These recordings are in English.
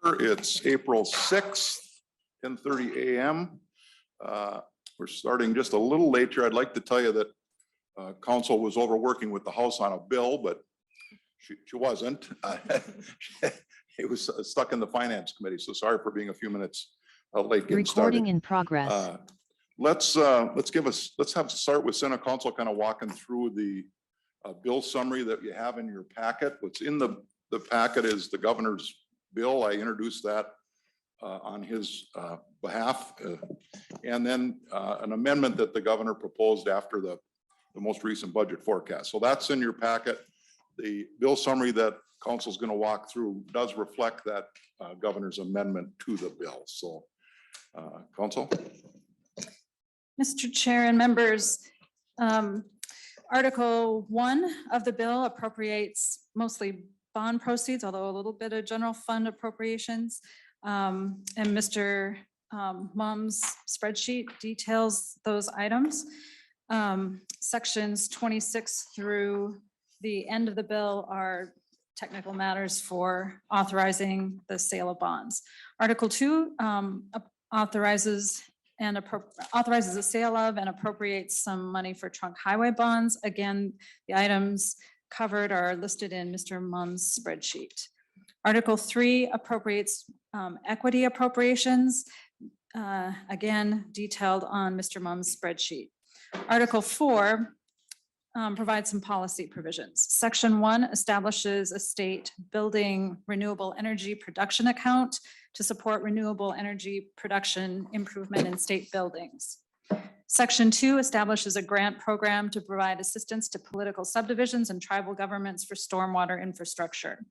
It's April 6th, 10:30 a.m. We're starting just a little late here. I'd like to tell you that council was overworking with the House on a bill, but she wasn't. It was stuck in the Finance Committee, so sorry for being a few minutes late getting started. Recording in progress. Let's have to start with Senate Council kind of walking through the bill summary that you have in your packet. What's in the packet is the governor's bill. I introduced that on his behalf, and then an amendment that the governor proposed after the most recent budget forecast. So that's in your packet. The bill summary that council is going to walk through does reflect that governor's amendment to the bill. So council. Mr. Chair and members, Article 1 of the bill appropriates mostly bond proceeds, although a little bit of general fund appropriations. And Mr. Mumm's spreadsheet details those items. Sections 26 through the end of the bill are technical matters for authorizing the sale of bonds. Article 2 authorizes the sale of and appropriates some money for trunk highway bonds. Again, the items covered are listed in Mr. Mumm's spreadsheet. Article 3 appropriates equity appropriations, again, detailed on Mr. Mumm's spreadsheet. Article 4 provides some policy provisions. Section 1 establishes a state building renewable energy production account to support renewable energy production improvement in state buildings. Section 2 establishes a grant program to provide assistance to political subdivisions and tribal governments for stormwater infrastructure.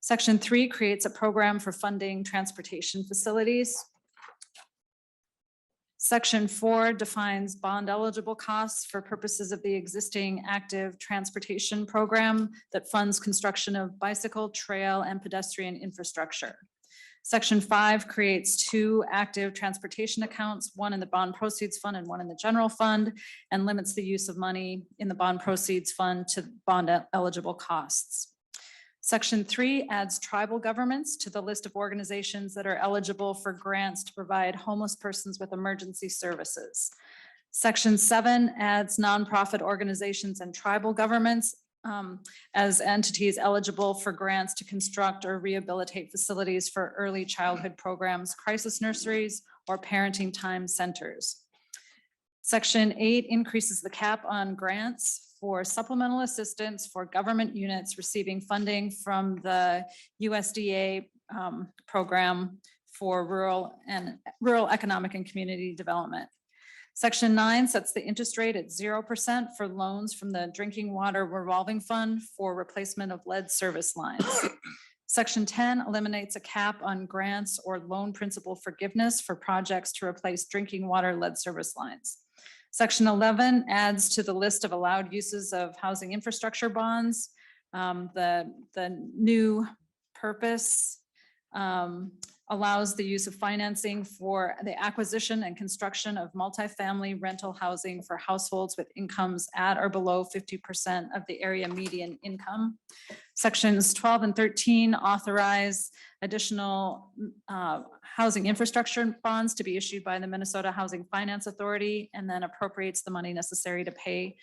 Section 3 creates a program for funding transportation facilities. Section 4 defines bond eligible costs for purposes of the existing active transportation program that funds construction of bicycle, trail, and pedestrian infrastructure. Section 5 creates 2 active transportation accounts, one in the bond proceeds fund and one in the general fund, and limits the use of money in the bond proceeds fund to bond eligible costs. Section 3 adds tribal governments to the list of organizations that are eligible for grants to provide homeless persons with emergency services. Section 7 adds nonprofit organizations and tribal governments as entities eligible for grants to construct or rehabilitate facilities for early childhood programs, crisis nurseries, or parenting time centers. Section 8 increases the cap on grants for supplemental assistance for government units receiving funding from the USDA program for rural economic and community development. Section 9 sets the interest rate at 0% for loans from the Drinking Water Revolving Fund for replacement of lead service lines. Section 10 eliminates a cap on grants or loan principal forgiveness for projects to replace drinking water lead service lines. Section 11 adds to the list of allowed uses of housing infrastructure bonds. The new purpose allows the use of financing for the acquisition and construction of multifamily rental housing for households with incomes at or below 50% of the area median income. Sections 12 and 13 authorize additional housing infrastructure bonds to be issued by the Minnesota Housing Finance Authority, and then appropriates the money necessary to pay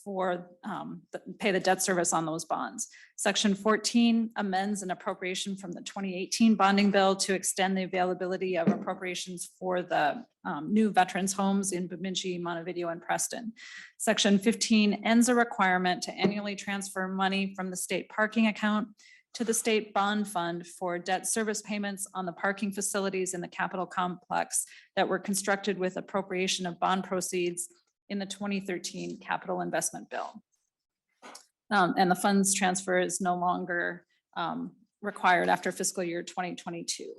the debt service on those bonds. Section 14 amends an appropriation from the 2018 bonding bill to extend the availability of appropriations for the new veterans homes in Bemidji, Montevideo, and Preston. Section 15 ends a requirement to annually transfer money from the state parking account to the state bond fund for debt service payments on the parking facilities in the Capitol complex that were constructed with appropriation of bond proceeds in the 2013 capital investment bill. And the funds transfer is no longer required after fiscal year 2022.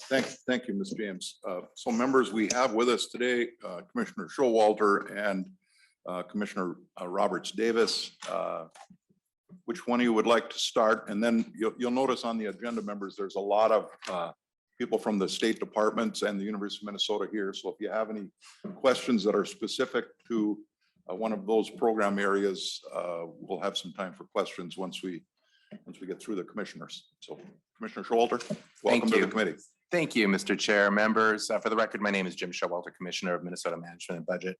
Thank you, Ms. James. So members, we have with us today Commissioner Showalter and Commissioner Roberts Davis. Which one of you would like to start? And then you'll notice on the agenda, members, there's a lot of people from the state departments and the University of Minnesota here. So if you have any questions that are specific to one of those program areas, we'll have some time for questions once we once we get through the commissioners. So Commissioner Showalter, welcome to the you. committee. Thank you, Mr. Chair. Members, for the record, my name is Jim Showalter, Commissioner of Minnesota Management and Budget.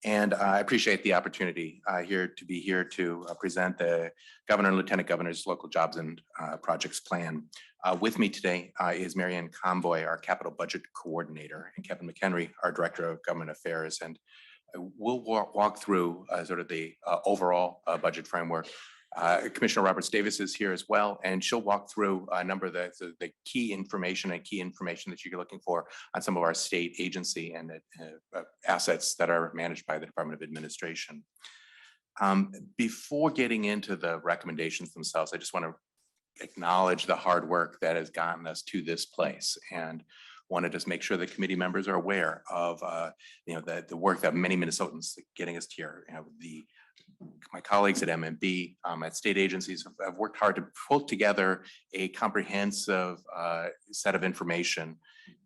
And I appreciate the opportunity to be here to present the Governor and Lieutenant Governor's Local Jobs and Projects Plan. With me today is Marianne Comboy, our Capital Budget Coordinator, and Kevin McHenry, our Director of Government Affairs. And we'll walk through sort of the overall budget framework. Commissioner Roberts Davis is here as well, and she'll walk through a number of the key information that you're looking for on some of our state agency and assets that are managed by the Department of Administration. Before getting into the recommendations themselves, I just want to acknowledge the hard work that has gotten us to this place, and want to just make sure the committee members are aware of the work that many Minnesotans getting us here. My colleagues at MMB, at state agencies have worked hard to pull together a comprehensive set of information.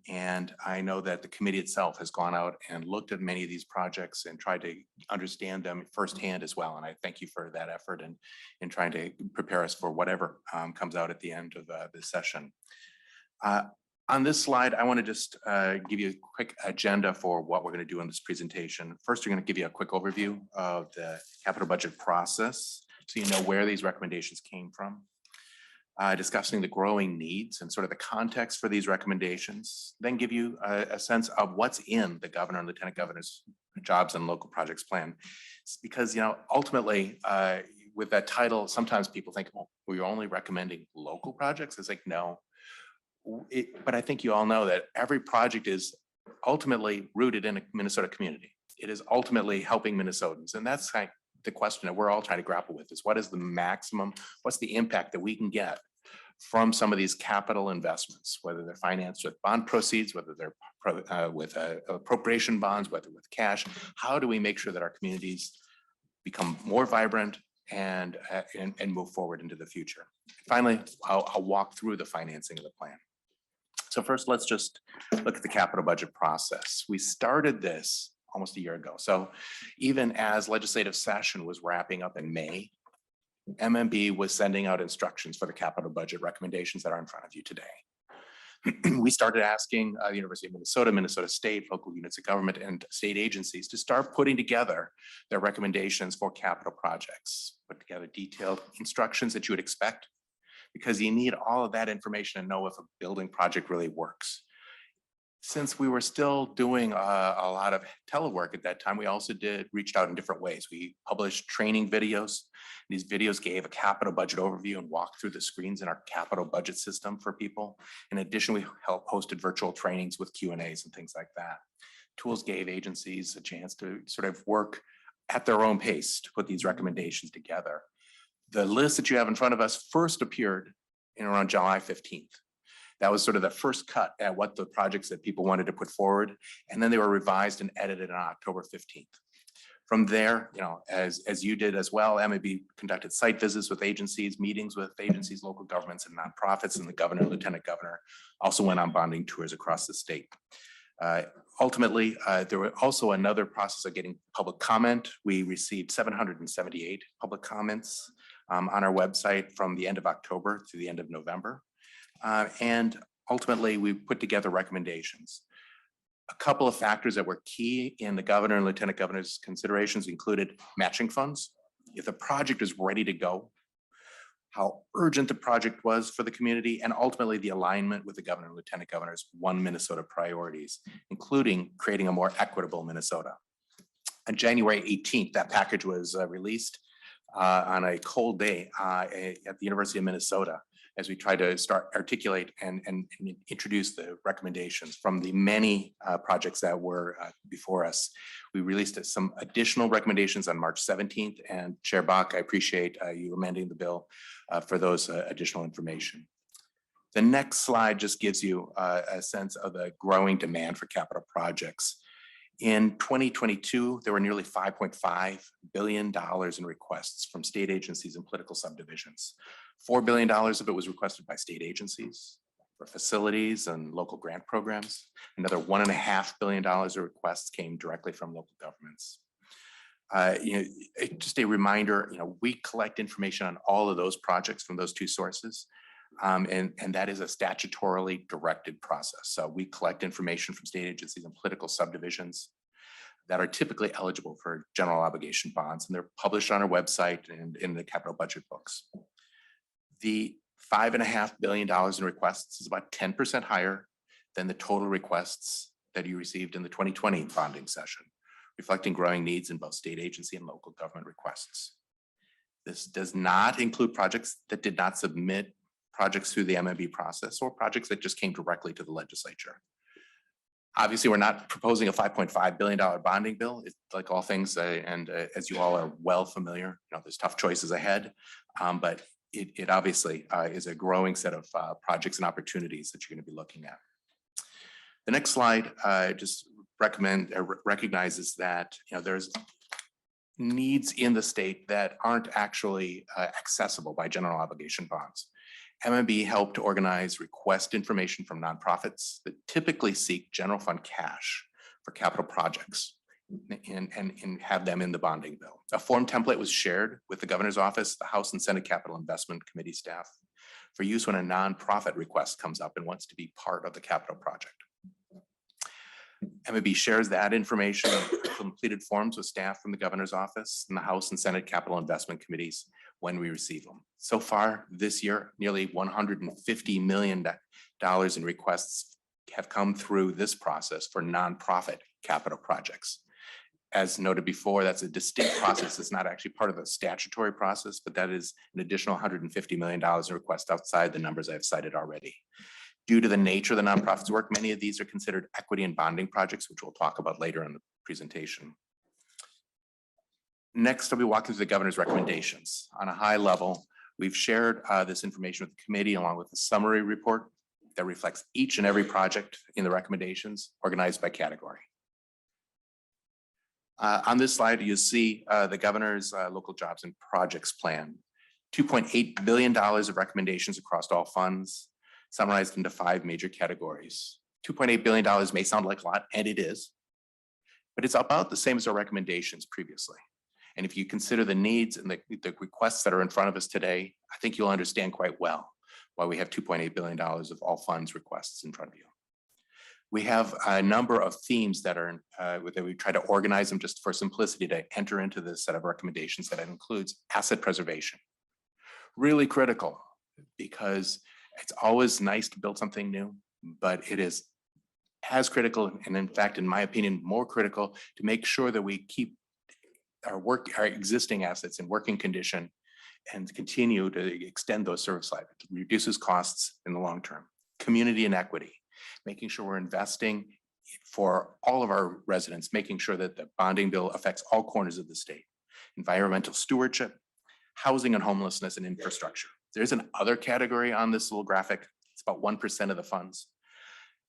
And I know that the committee itself has gone out and looked at many of these projects and tried to understand them firsthand as well. And I thank you for that effort and in trying to prepare us for whatever comes out at the end of this session. On this slide, I want to just give you a quick agenda for what we're going to do in this presentation. First, we're going to give you a quick overview of the capital budget process, so you know where these recommendations came from. Discussing the growing needs and sort of the context for these recommendations, then give you a sense of what's in the Governor and Lieutenant Governor's Jobs and Local Projects Plan. It's because, ultimately, with that title, sometimes people think, well, we're only recommending local projects. It's like, no. But I think you all know that every project is ultimately rooted in a Minnesota community. It is ultimately helping Minnesotans. And that's kind of the question that we're all trying to grapple with, is what is the maximum, what's the impact that we can get from some of these capital investments, whether they're financed with bond proceeds, whether they're with appropriation bonds, whether with cash. How do we make sure that our communities become more vibrant and move forward into the future? Finally, I'll walk through the financing of the plan. So first, let's just look at the capital budget process. We started this almost a year ago. So even as legislative session was wrapping up in May, MMB was sending out instructions for the capital budget recommendations that are in front of you today. We started asking the University of Minnesota, Minnesota State, local units of government, and state agencies to start putting together their recommendations for capital projects, put together detailed instructions that you would expect, because you need all of that information to know if a building project really works. Since we were still doing a lot of telework at that time, we also reached out in different ways. We published training videos. These videos gave a capital budget overview and walked through the screens in our capital budget system for people. In addition, we hosted virtual trainings with Q&As and things like that. Tools gave agencies a chance to sort of work at their own pace to put these recommendations together. The list that you have in front of us first appeared in around July 15th. That was sort of the first cut at what the projects that people wanted to put forward. And then they were revised and edited on October 15th. From there, as you did as well, MMB conducted site visits with agencies, meetings with agencies, local governments, and nonprofits, and the Governor and Lieutenant Governor also went on bonding tours across the state. Ultimately, there was also another process of getting public comment. We received 778 public comments on our website from the end of October to the end of November. And ultimately, we put together recommendations. A couple of factors that were key in the Governor and Lieutenant Governor's considerations included matching funds. If the project is ready to go, how urgent the project was for the community, and ultimately the alignment with the Governor and Lieutenant Governor's One Minnesota priorities, including creating a more equitable Minnesota. On January 18th, that package was released on a cold day at the University of Minnesota, as we try to start articulate and introduce the recommendations from the many projects that were before us. We released some additional recommendations on March 17th, and Chair Bach, I appreciate you amending the bill for those additional information. The next slide just gives you a sense of the growing demand for capital projects. In 2022, there were nearly $5.5 billion in requests from state agencies and political subdivisions. $4 billion of it was requested by state agencies for facilities and local grant programs. Another $1.5 billion of requests came directly from local governments. Just a reminder, we collect information on all of those projects from those two sources. And that is a statutorily directed process. So we collect information from state agencies and political subdivisions that are typically eligible for general obligation bonds, and they're published on our website and in the capital budget books. The $5.5 billion in requests is about 10% higher than the total requests that you received in the 2020 bonding session, reflecting growing needs in both state agency and local government requests. This does not include projects that did not submit projects through the MMB process or projects that just came directly to the legislature. Obviously, we're not proposing a $5.5 billion bonding bill. It's like all things, and as you all are well familiar, there's tough choices ahead, but it obviously is a growing set of projects and opportunities that you're going to be looking at. The next slide just recognizes that there's needs in the state that aren't actually accessible by general obligation bonds. MMB helped to organize request information from nonprofits that typically seek general fund cash for capital projects and have them in the bonding bill. A form template was shared with the governor's office, the House and Senate Capital Investment Committee staff for use when a nonprofit request comes up and wants to be part of the capital project. MMB shares that information, completed forms with staff from the governor's office and the House and Senate Capital Investment Committees when we receive them. So far this year, nearly $150 million in requests have come through this process for nonprofit capital projects. As noted before, that's a distinct process. It's not actually part of the statutory process, but that is an additional $150 million in requests outside the numbers I've cited already. Due to the nature of the nonprofits work, many of these are considered equity and bonding projects, which we'll talk about later in the presentation. Next, I'll be walking through the governor's recommendations. On a high level, we've shared this information with the committee along with the summary report that reflects each and every project in the recommendations organized by category. On this slide, you see the governor's local jobs and projects plan. $2.8 billion of recommendations across all funds, summarized into 5 major categories. $2.8 billion may sound like a lot, and it is, but it's about the same as our recommendations previously. And if you consider the needs and the requests that are in front of us today, I think you'll understand quite well why we have $2.8 billion of all funds requests in front of you. We have a number of themes that are that we try to organize them just for simplicity to enter into this set of recommendations that includes asset preservation. Really critical because it's always nice to build something new, but it is as critical, and in fact, in my opinion, more critical to make sure that we keep our existing assets in working condition and continue to extend those service life. It reduces costs in the long term. Community and equity, making sure we're investing for all of our residents, making sure that the bonding bill affects all corners of the state. Environmental stewardship, housing and homelessness, and infrastructure. There's an other category on this little graphic. It's about 1% of the funds.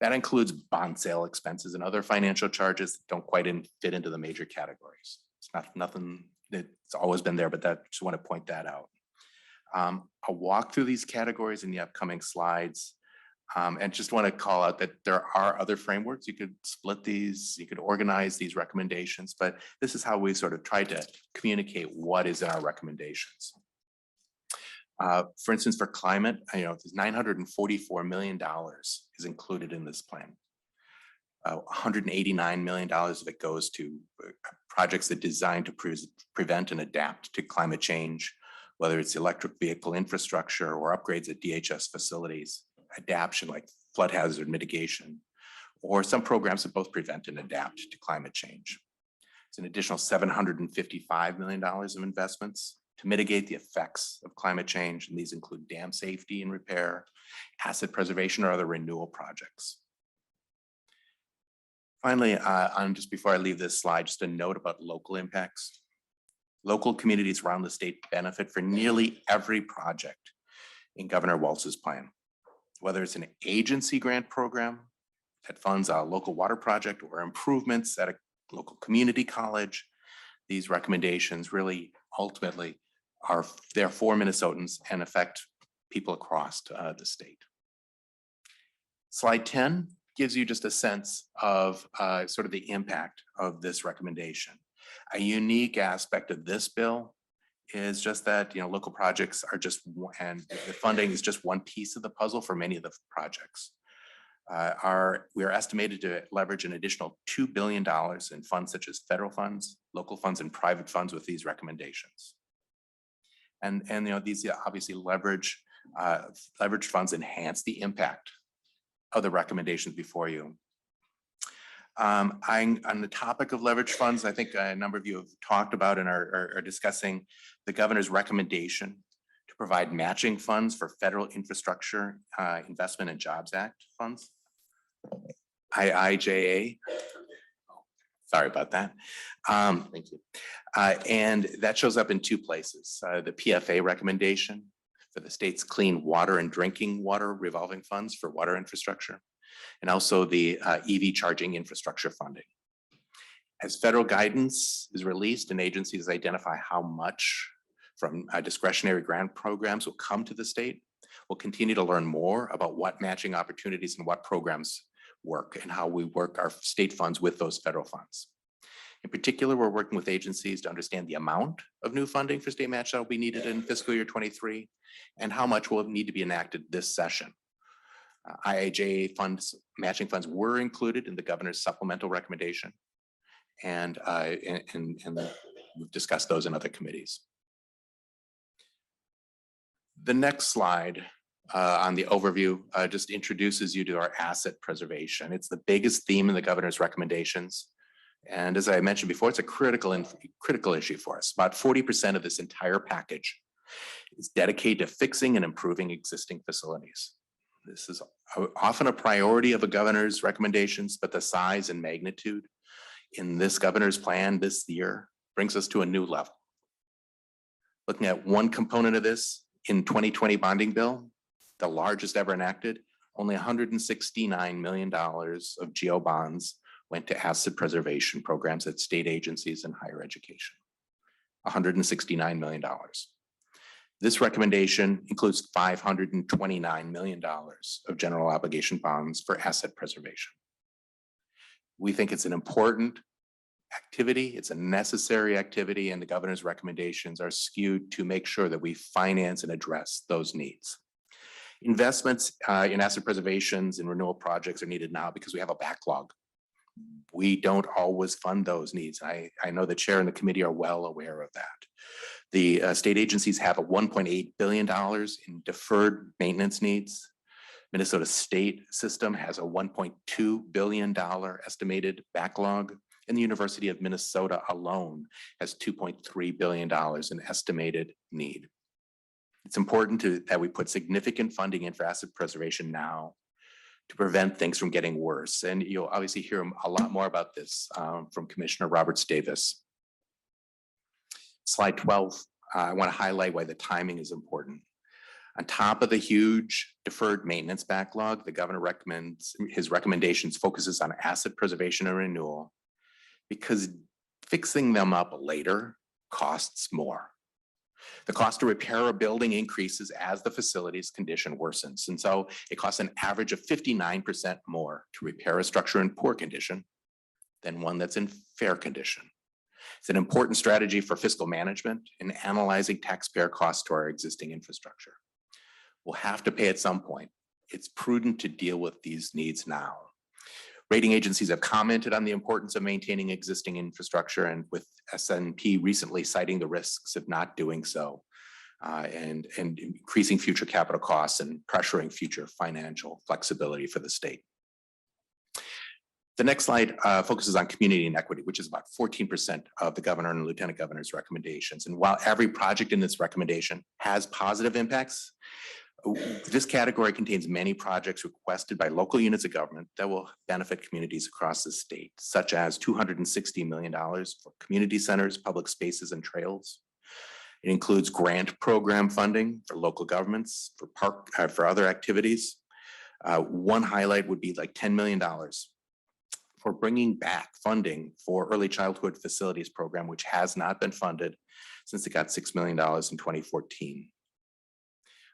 That includes bond sale expenses and other financial charges that don't quite fit into the major categories. It's nothing that's always been there, but just want to point that out. I'll walk through these categories in the upcoming slides. And just want to call out that there are other frameworks. You could split these, you could organize these recommendations, but this is how we sort of try to communicate what is in our recommendations. For instance, for climate, there's $944 million is included in this plan. $189 million of it goes to projects that are designed to prevent and adapt to climate change, whether it's electric vehicle infrastructure or upgrades at DHS facilities, adaptation like flood hazard mitigation, or some programs that both prevent and adapt to climate change. It's an additional $755 million of investments to mitigate the effects of climate change, and these include dam safety and repair, asset preservation, or other renewal projects. Finally, just before I leave this slide, just a note about local impacts. Local communities around the state benefit for nearly every project in Governor Walz's plan, whether it's an agency grant program that funds a local water project or improvements at a local community college. These recommendations really ultimately are there for Minnesotans and affect people across the state. Slide 10 gives you just a sense of sort of the impact of this recommendation. A unique aspect of this bill is just that, local projects are just, and the funding is just one piece of the puzzle for many of the projects. We are estimated to leverage an additional $2 billion in funds such as federal funds, local funds, and private funds with these recommendations. And these obviously leveraged funds enhance the impact of the recommendations before you. On the topic of leverage funds, I think a number of you have talked about and are discussing the governor's recommendation to provide matching funds for federal infrastructure investment and Jobs Act funds. IIJA. Sorry about that. Thank you. And that shows up in two places. The PFA recommendation for the state's clean water and drinking water revolving funds for water infrastructure, and also the EV charging infrastructure funding. As federal guidance is released and agencies identify how much from discretionary grant programs will come to the state, we'll continue to learn more about what matching opportunities and what programs work and how we work our state funds with those federal funds. In particular, we're working with agencies to understand the amount of new funding for state match that will be needed in fiscal year 23 and how much will need to be enacted this session. IIJA funds, matching funds were included in the governor's supplemental recommendation, and we've discussed those in other committees. The next slide on the overview just introduces you to our asset preservation. It's the biggest theme in the governor's recommendations. And as I mentioned before, it's a critical issue for us. About 40% of this entire package is dedicated to fixing and improving existing facilities. This is often a priority of a governor's recommendations, but the size and magnitude in this governor's plan this year brings us to a new level. Looking at one component of this in 2020 bonding bill, the largest ever enacted, only $169 million of GO bonds went to asset preservation programs at state agencies and higher education. $169 million. This recommendation includes $529 million of general obligation bonds for asset preservation. We think it's an important activity, it's a necessary activity, and the governor's recommendations are skewed to make sure that we finance and address those needs. Investments in asset preservations and renewal projects are needed now because we have a backlog. We don't always fund those needs. I know the chair and the committee are well aware of that. The state agencies have a $1.8 billion in deferred maintenance needs. Minnesota state system has a $1.2 billion estimated backlog, and the University of Minnesota alone has $2.3 billion in estimated need. It's important that we put significant funding in for asset preservation now to prevent things from getting worse. And you'll obviously hear a lot more about this from Commissioner Roberts Davis. Slide 12, I want to highlight why the timing is important. On top of the huge deferred maintenance backlog, the governor recommends, his recommendations focuses on asset preservation and renewal because fixing them up later costs more. The cost to repair a building increases as the facility's condition worsens. And so it costs an average of 59% more to repair a structure in poor condition than one that's in fair condition. It's an important strategy for fiscal management in analyzing taxpayer costs to our existing infrastructure. We'll have to pay at some point. It's prudent to deal with these needs now. Rating agencies have commented on the importance of maintaining existing infrastructure, and with S&P recently citing the risks of not doing so and increasing future capital costs and pressuring future financial flexibility for the state. The next slide focuses on community inequity, which is about 14% of the governor and lieutenant governor's recommendations. And while every project in this recommendation has positive impacts, this category contains many projects requested by local units of government that will benefit communities across the state, such as $260 million for community centers, public spaces, and trails. It includes grant program funding for local governments, for other activities. One highlight would be like $10 million for bringing back funding for early childhood facilities program, which has not been funded since it got $6 million in 2014.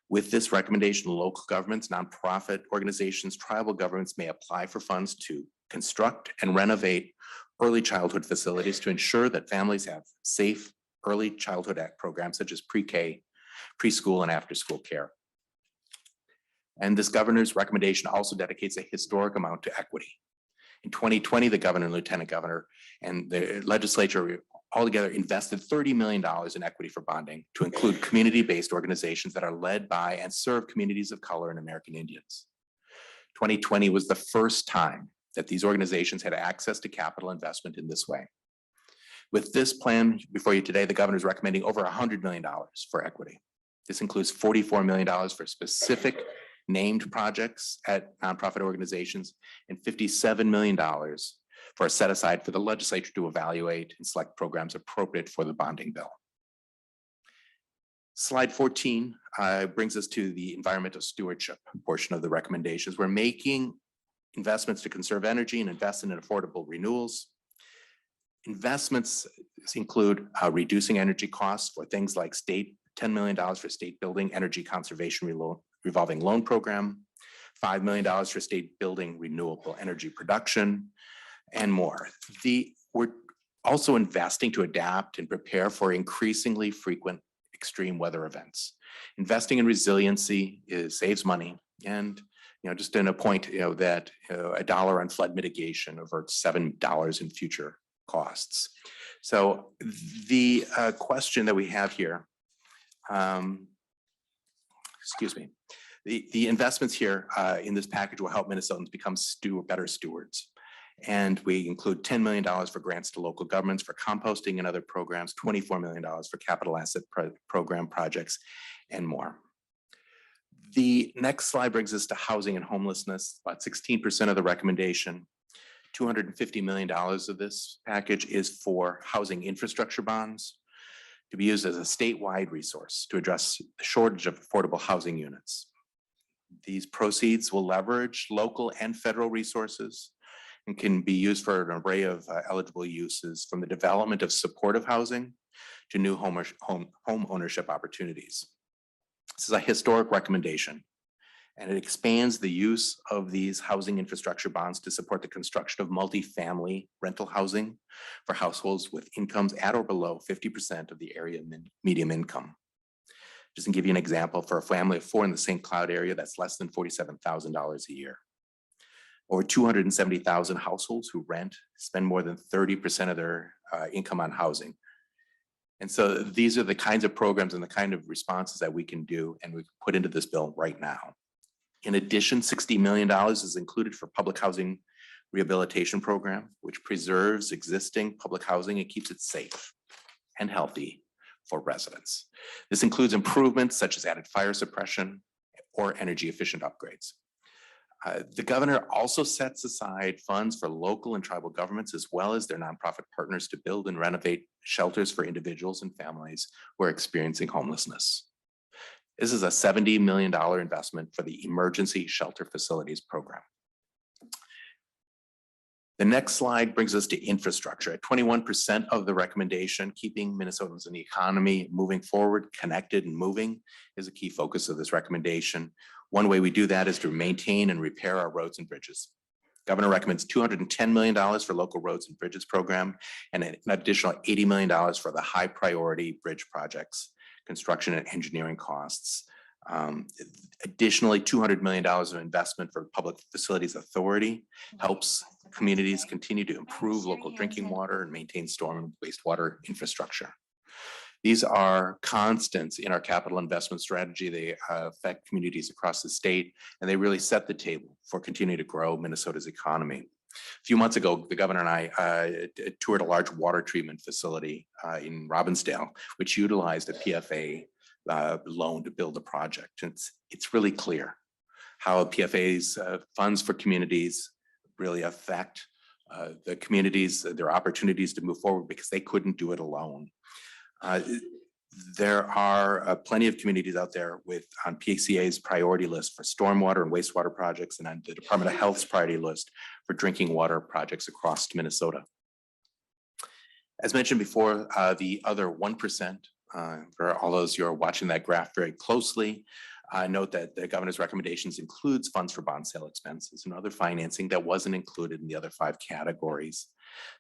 With this recommendation, local governments, nonprofit organizations, tribal governments may apply for funds to construct and renovate early childhood facilities to ensure that families have safe early childhood programs such as pre-K, preschool, and after-school care. And this governor's recommendation also dedicates a historic amount to equity. In 2020, the governor and lieutenant governor and the legislature altogether invested $30 million in equity for bonding to include community-based organizations that are led by and serve communities of color and American Indians. 2020 was the first time that these organizations had access to capital investment in this way. With this plan before you today, the governor is recommending over $100 million for equity. This includes $44 million for specific named projects at nonprofit organizations and $57 million for a set aside for the legislature to evaluate and select programs appropriate for the bonding bill. Slide 14 brings us to the environmental stewardship portion of the recommendations. We're making investments to conserve energy and invest in affordable renewals. Investments include reducing energy costs for things like $10 million for state building energy conservation revolving loan program, $5 million for state building renewable energy production, and more. We're also investing to adapt and prepare for increasingly frequent extreme weather events. Investing in resiliency saves money, and just in a point that $1 on flood mitigation averts $7 in future costs. So the question that we have here, excuse me, the investments here in this package will help Minnesotans become better stewards. And we include $10 million for grants to local governments for composting and other programs, $24 million for capital asset program projects, and more. The next slide brings us to housing and homelessness. About 16% of the recommendation, $250 million of this package is for housing infrastructure bonds to be used as a statewide resource to address the shortage of affordable housing units. These proceeds will leverage local and federal resources and can be used for an array of eligible uses, from the development of supportive housing to new home ownership opportunities. This is a historic recommendation, and it expands the use of these housing infrastructure bonds to support the construction of multifamily rental housing for households with incomes at or below 50% of the area median income. Just to give you an example, for a family of 4 in the St. Cloud area, that's less than $47,000 a year. Over 270,000 households who rent spend more than 30% of their income on housing. And so these are the kinds of programs and the kind of responses that we can do and we put into this bill right now. In addition, $60 million is included for public housing rehabilitation program, which preserves existing public housing and keeps it safe and healthy for residents. This includes improvements such as added fire suppression or energy efficient upgrades. The governor also sets aside funds for local and tribal governments, as well as their nonprofit partners, to build and renovate shelters for individuals and families who are experiencing homelessness. This is a $70 million investment for the Emergency Shelter Facilities Program. The next slide brings us to infrastructure. At 21% of the recommendation, keeping Minnesotans in the economy moving forward, connected and moving, is a key focus of this recommendation. One way we do that is to maintain and repair our roads and bridges. Governor recommends $210 million for local roads and bridges program and an additional $80 million for the high priority bridge projects, construction and engineering costs. Additionally, $200 million of investment for Public Facilities Authority helps communities continue to improve local drinking water and maintain storm and wastewater infrastructure. These are constants in our capital investment strategy. They affect communities across the state, and they really set the table for continuing to grow Minnesota's economy. A few months ago, the governor and I toured a large water treatment facility in Robbinsdale, which utilized a PFA loan to build a project. It's really clear how PFA's funds for communities really affect the communities, their opportunities to move forward, because they couldn't do it alone. There are plenty of communities out there on PCA's priority list for stormwater and wastewater projects, and on the Department of Health's priority list for drinking water projects across Minnesota. As mentioned before, the other 1%, for all those who are watching that graph very closely, Note that the governor's recommendations includes funds for bond sale expenses and other financing that wasn't included in the other 5 categories,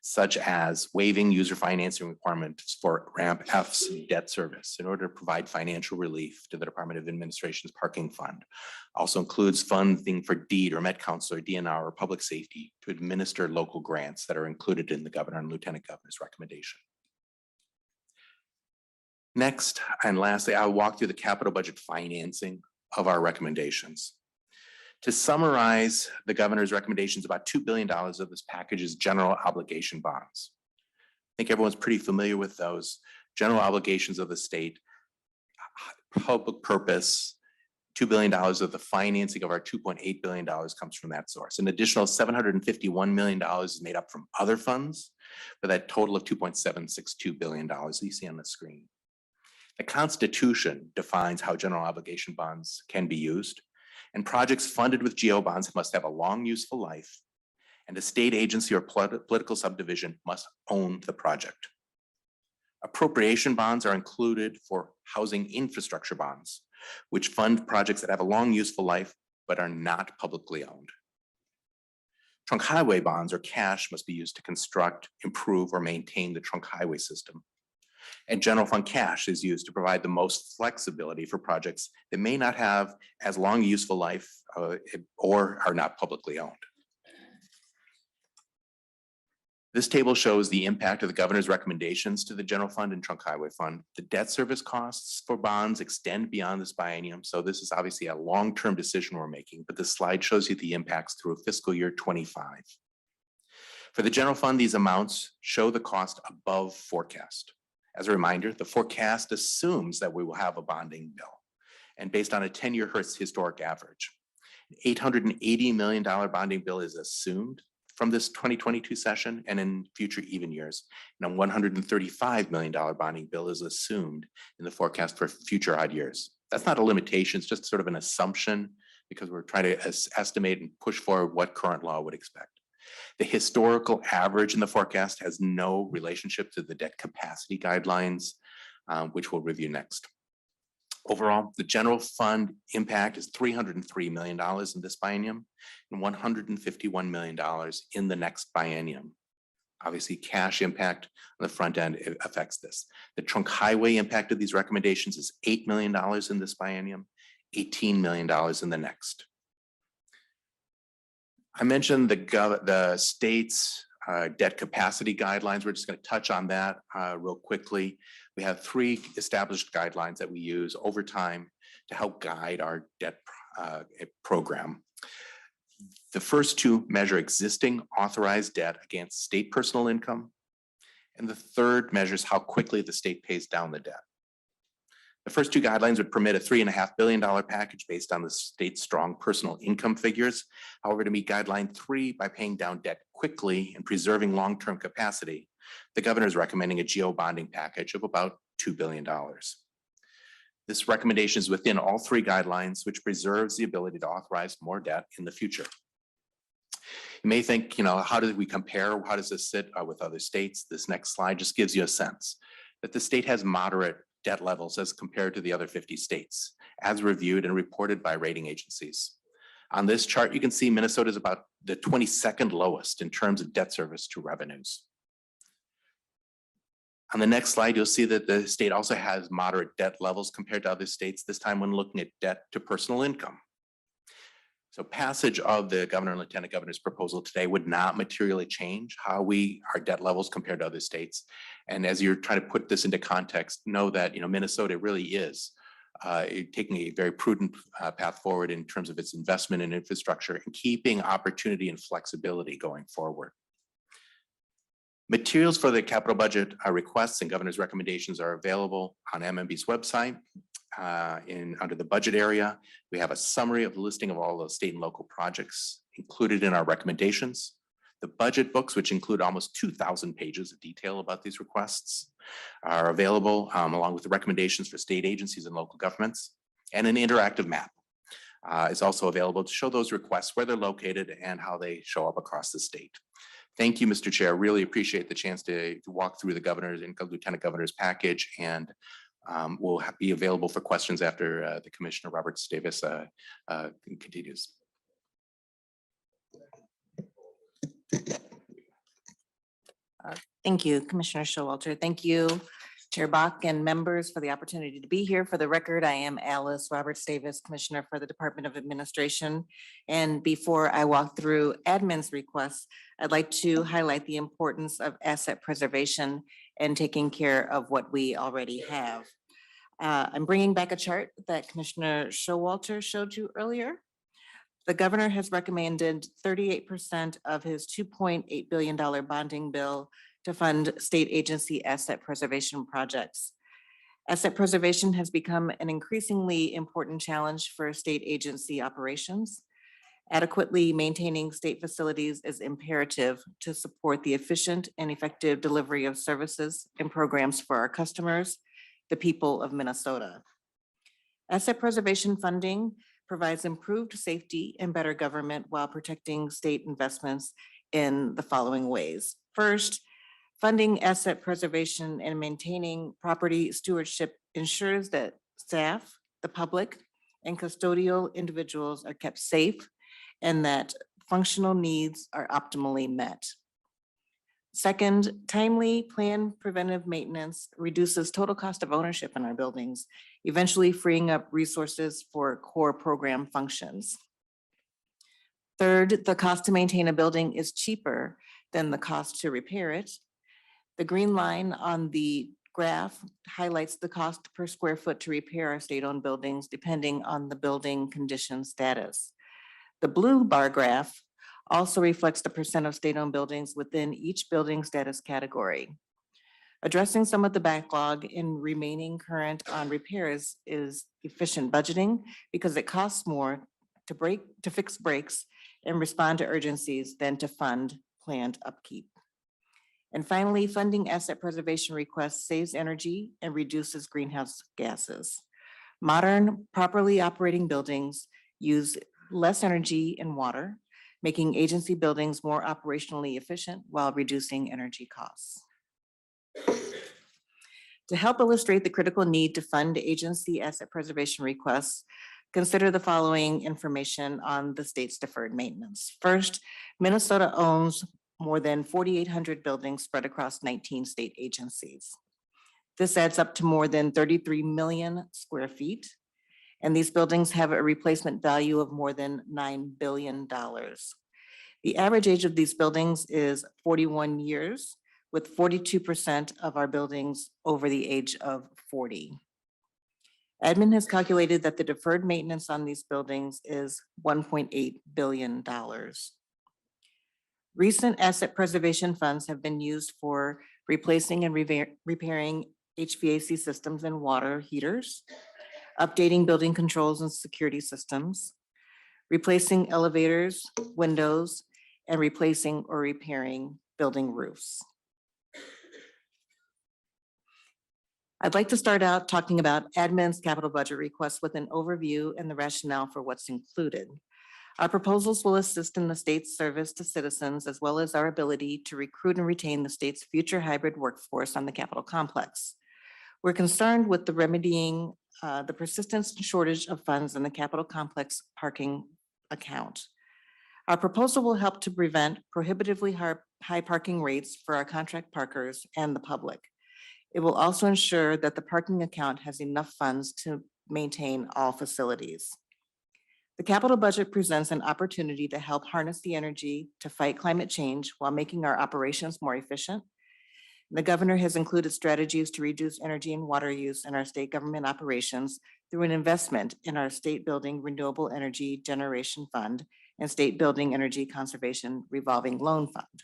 such as waiving user financing requirements for Ramp F's debt service in order to provide financial relief to the Department of Administration's parking fund. Also includes funding for DEED or Met Council or DNR or public safety to administer local grants that are included in the governor and lieutenant governor's recommendation. Next, and lastly, I'll walk through the capital budget financing of our recommendations. To summarize the governor's recommendations, about $2 billion of this package is general obligation bonds. I think everyone's pretty familiar with those general obligations of the state, public purpose. $2 billion of the financing of our $2.8 billion comes from that source. An additional $751 million is made up from other funds for that total of $2.762 billion that you see on the screen. The Constitution defines how general obligation bonds can be used, and projects funded with GO bonds must have a long useful life, and a state agency or political subdivision must own the project. Appropriation bonds are included for housing infrastructure bonds, which fund projects that have a long useful life but are not publicly owned. Trunk highway bonds or cash must be used to construct, improve, or maintain the trunk highway system. And general fund cash is used to provide the most flexibility for projects that may not have as long a useful life or are not publicly owned. This table shows the impact of the governor's recommendations to the general fund and trunk highway fund. The debt service costs for bonds extend beyond this biennium. So this is obviously a long-term decision we're making, but this slide shows you the impacts through fiscal year 25. For the general fund, these amounts show the cost above forecast. As a reminder, the forecast assumes that we will have a bonding bill, and based on a 10-year historic average. An $880 million bonding bill is assumed from this 2022 session and in future even years. And a $135 million bonding bill is assumed in the forecast for future odd years. That's not a limitation, it's just sort of an assumption because we're trying to estimate and push forward what current law would expect. The historical average in the forecast has no relationship to the debt capacity guidelines, which we'll review next. Overall, the general fund impact is $303 million in this biennium and $151 million in the next biennium. Obviously, cash impact on the front end affects this. The trunk highway impact of these recommendations is $8 million in this biennium, $18 million in the next. I mentioned the state's debt capacity guidelines. We're just going to touch on that real quickly. We have 3 established guidelines that we use over time to help guide our debt program. The first 2 measure existing authorized debt against state personal income, and the third measures how quickly the state pays down the debt. The first 2 guidelines would permit a $3.5 billion package based on the state's strong personal income figures. However, to meet guideline 3 by paying down debt quickly and preserving long-term capacity, the governor is recommending a GO bonding package of about $2 billion. This recommendation is within all 3 guidelines, which preserves the ability to authorize more debt in the future. You may think, how do we compare? How does this sit with other states? This next slide just gives you a sense that the state has moderate debt levels as compared to the other 50 states, as reviewed and reported by rating agencies. On this chart, you can see Minnesota is about the 22nd lowest in terms of debt service to revenues. On the next slide, you'll see that the state also has moderate debt levels compared to other states, this time when looking at debt to personal income. So passage of the governor and lieutenant governor's proposal today would not materially change how our debt levels compared to other states. And as you're trying to put this into context, know that Minnesota really is taking a very prudent path forward in terms of its investment in infrastructure and keeping opportunity and flexibility going forward. Materials for the capital budget requests and governor's recommendations are available on MMB's website. Under the budget area, we have a summary of the listing of all the state and local projects included in our recommendations. The budget books, which include almost 2,000 pages of detail about these requests, are available along with the recommendations for state agencies and local governments, and an interactive map is also available to show those requests, where they're located and how they show up across the state. Thank you, Mr. Chair. Really appreciate the chance to walk through the governor's and lieutenant governor's package, and will be available for questions after the Commissioner Roberts Davis continues. Thank you, Commissioner Showalter. Thank you, Chair Bach and members for the opportunity to be here. For the record, I am Alice Roberts Davis, Commissioner for the Department of Administration. And before I walk through admin's requests, I'd like to highlight the importance of asset preservation and taking care of what we already have. I'm bringing back a chart that Commissioner Showalter showed you earlier. The governor has recommended 38% of his $2.8 billion bonding bill to fund state agency asset preservation projects. Asset preservation has become an increasingly important challenge for state agency operations. Adequately maintaining state facilities is imperative to support the efficient and effective delivery of services and programs for our customers, the people of Minnesota. Asset preservation funding provides improved safety and better government while protecting state investments in the following ways. First, funding asset preservation and maintaining property stewardship ensures that staff, the public, and custodial individuals are kept safe and that functional needs are optimally met. Second, timely planned preventive maintenance reduces total cost of ownership in our buildings, eventually freeing up resources for core program functions. Third, the cost to maintain a building is cheaper than the cost to repair it. The green line on the graph highlights the cost per square foot to repair our state-owned buildings depending on the building condition status. The blue bar graph also reflects the percent of state-owned buildings within each building status category. Addressing some of the backlog in remaining current on repairs is efficient budgeting because it costs more to fix breaks and respond to urgencies than to fund planned upkeep. And finally, funding asset preservation requests saves energy and reduces greenhouse gases. Modern, properly operating buildings use less energy and water, making agency buildings more operationally efficient while reducing energy costs. To help illustrate the critical need to fund agency asset preservation requests, consider the following information on the state's deferred maintenance. First, Minnesota owns more than 4,800 buildings spread across 19 state agencies. This adds up to more than 33 million square feet. And these buildings have a replacement value of more than $9 billion. The average age of these buildings is 41 years, with 42% of our buildings over the age of 40. Admin has calculated that the deferred maintenance on these buildings is $1.8 billion. Recent asset preservation funds have been used for replacing and repairing HVAC systems and water heaters, updating building controls and security systems, replacing elevators, windows, and replacing or repairing building roofs. I'd like to start out talking about admin's capital budget requests with an overview and the rationale for what's included. Our proposals will assist in the state's service to citizens, as well as our ability to recruit and retain the state's future hybrid workforce on the Capitol complex. We're concerned with the remedying the persistent shortage of funds in the Capitol complex parking account. Our proposal will help to prevent prohibitively high parking rates for our contract parkers and the public. It will also ensure that the parking account has enough funds to maintain all facilities. The capital budget presents an opportunity to help harness the energy to fight climate change while making our operations more efficient. The governor has included strategies to reduce energy and water use in our state government operations through an investment in our State Building Renewable Energy Generation Fund and State Building Energy Conservation Revolving Loan Fund.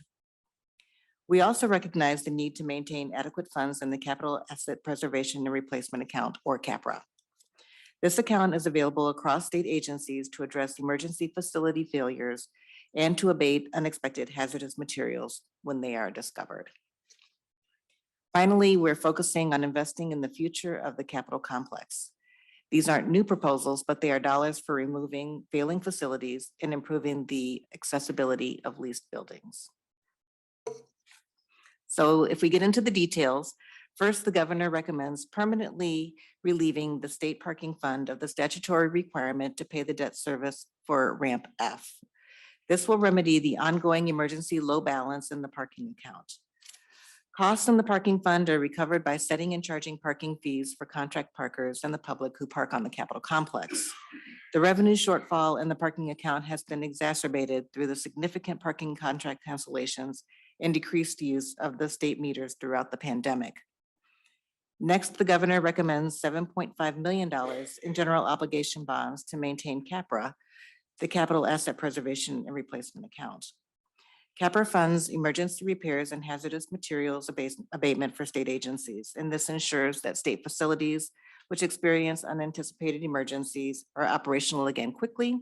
We also recognize the need to maintain adequate funds in the Capital Asset Preservation and Replacement Account, or CAPRA. This account is available across state agencies to address emergency facility failures and to abate unexpected hazardous materials when they are discovered. Finally, we're focusing on investing in the future of the Capitol complex. These aren't new proposals, but they are dollars for removing failing facilities and improving the accessibility of leased buildings. So if we get into the details, First, the governor recommends permanently relieving the state parking fund of the statutory requirement to pay the debt service for ramp F. This will remedy the ongoing emergency low balance in the parking account. Costs in the parking fund are recovered by setting and charging parking fees for contract parkers and the public who park on the Capitol complex. The revenue shortfall in the parking account has been exacerbated through the significant parking contract cancellations and decreased use of the state meters throughout the pandemic. Next, the governor recommends $7.5 million in general obligation bonds to maintain CAPRA, the Capital Asset Preservation and Replacement Account. CAPRA funds emergency repairs and hazardous materials abatement for state agencies, and this ensures that state facilities which experience unanticipated emergencies are operational again quickly,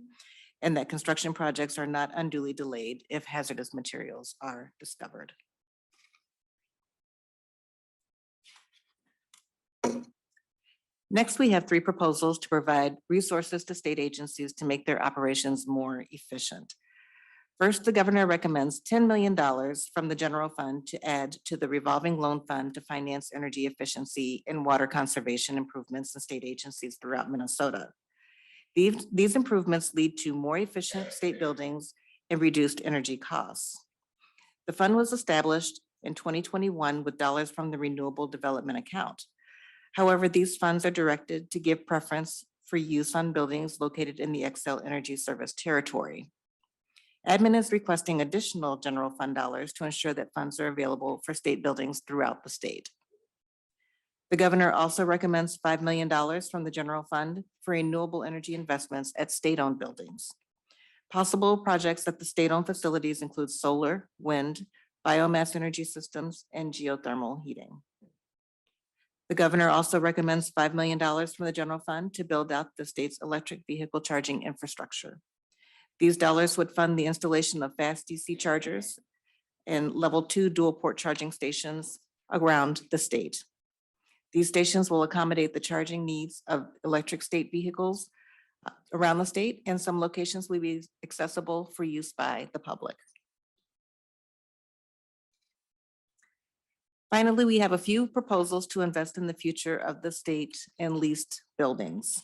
and that construction projects are not unduly delayed if hazardous materials are discovered. Next, we have 3 proposals to provide resources to state agencies to make their operations more efficient. First, the governor recommends $10 million from the general fund to add to the revolving loan fund to finance energy efficiency and water conservation improvements in state agencies throughout Minnesota. These improvements lead to more efficient state buildings and reduced energy costs. The fund was established in 2021 with dollars from the Renewable Development Account. However, these funds are directed to give preference for use on buildings located in the Xcel Energy Service territory. Admin is requesting additional general fund dollars to ensure that funds are available for state buildings throughout the state. The governor also recommends $5 million from the general fund for renewable energy investments at state-owned buildings. Possible projects at the state-owned facilities include solar, wind, biomass energy systems, and geothermal heating. The governor also recommends $5 million from the general fund to build out the state's electric vehicle charging infrastructure. These dollars would fund the installation of fast DC chargers and level 2 dual port charging stations around the state. These stations will accommodate the charging needs of electric state vehicles around the state, and some locations will be accessible for use by the public. Finally, we have a few proposals to invest in the future of the state and leased buildings.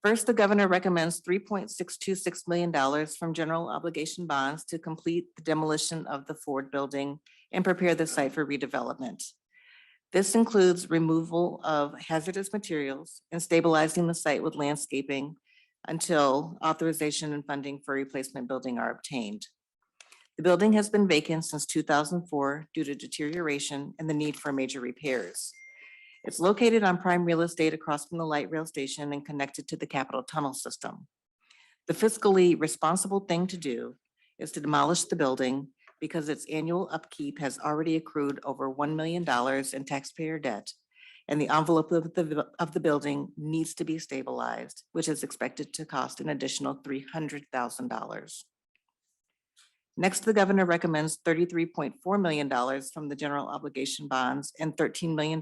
First, the governor recommends $3.626 million from general obligation bonds to complete the demolition of the Ford building and prepare the site for redevelopment. This includes removal of hazardous materials and stabilizing the site with landscaping until authorization and funding for replacement building are obtained. The building has been vacant since 2004 due to deterioration and the need for major repairs. It's located on prime real estate across from the light rail station and connected to the Capitol Tunnel system. The fiscally responsible thing to do is to demolish the building because its annual upkeep has already accrued over $1 million in taxpayer debt, and the envelope of the building needs to be stabilized, which is expected to cost an additional $300,000. Next, the governor recommends $33.4 million from the general obligation bonds and $13 million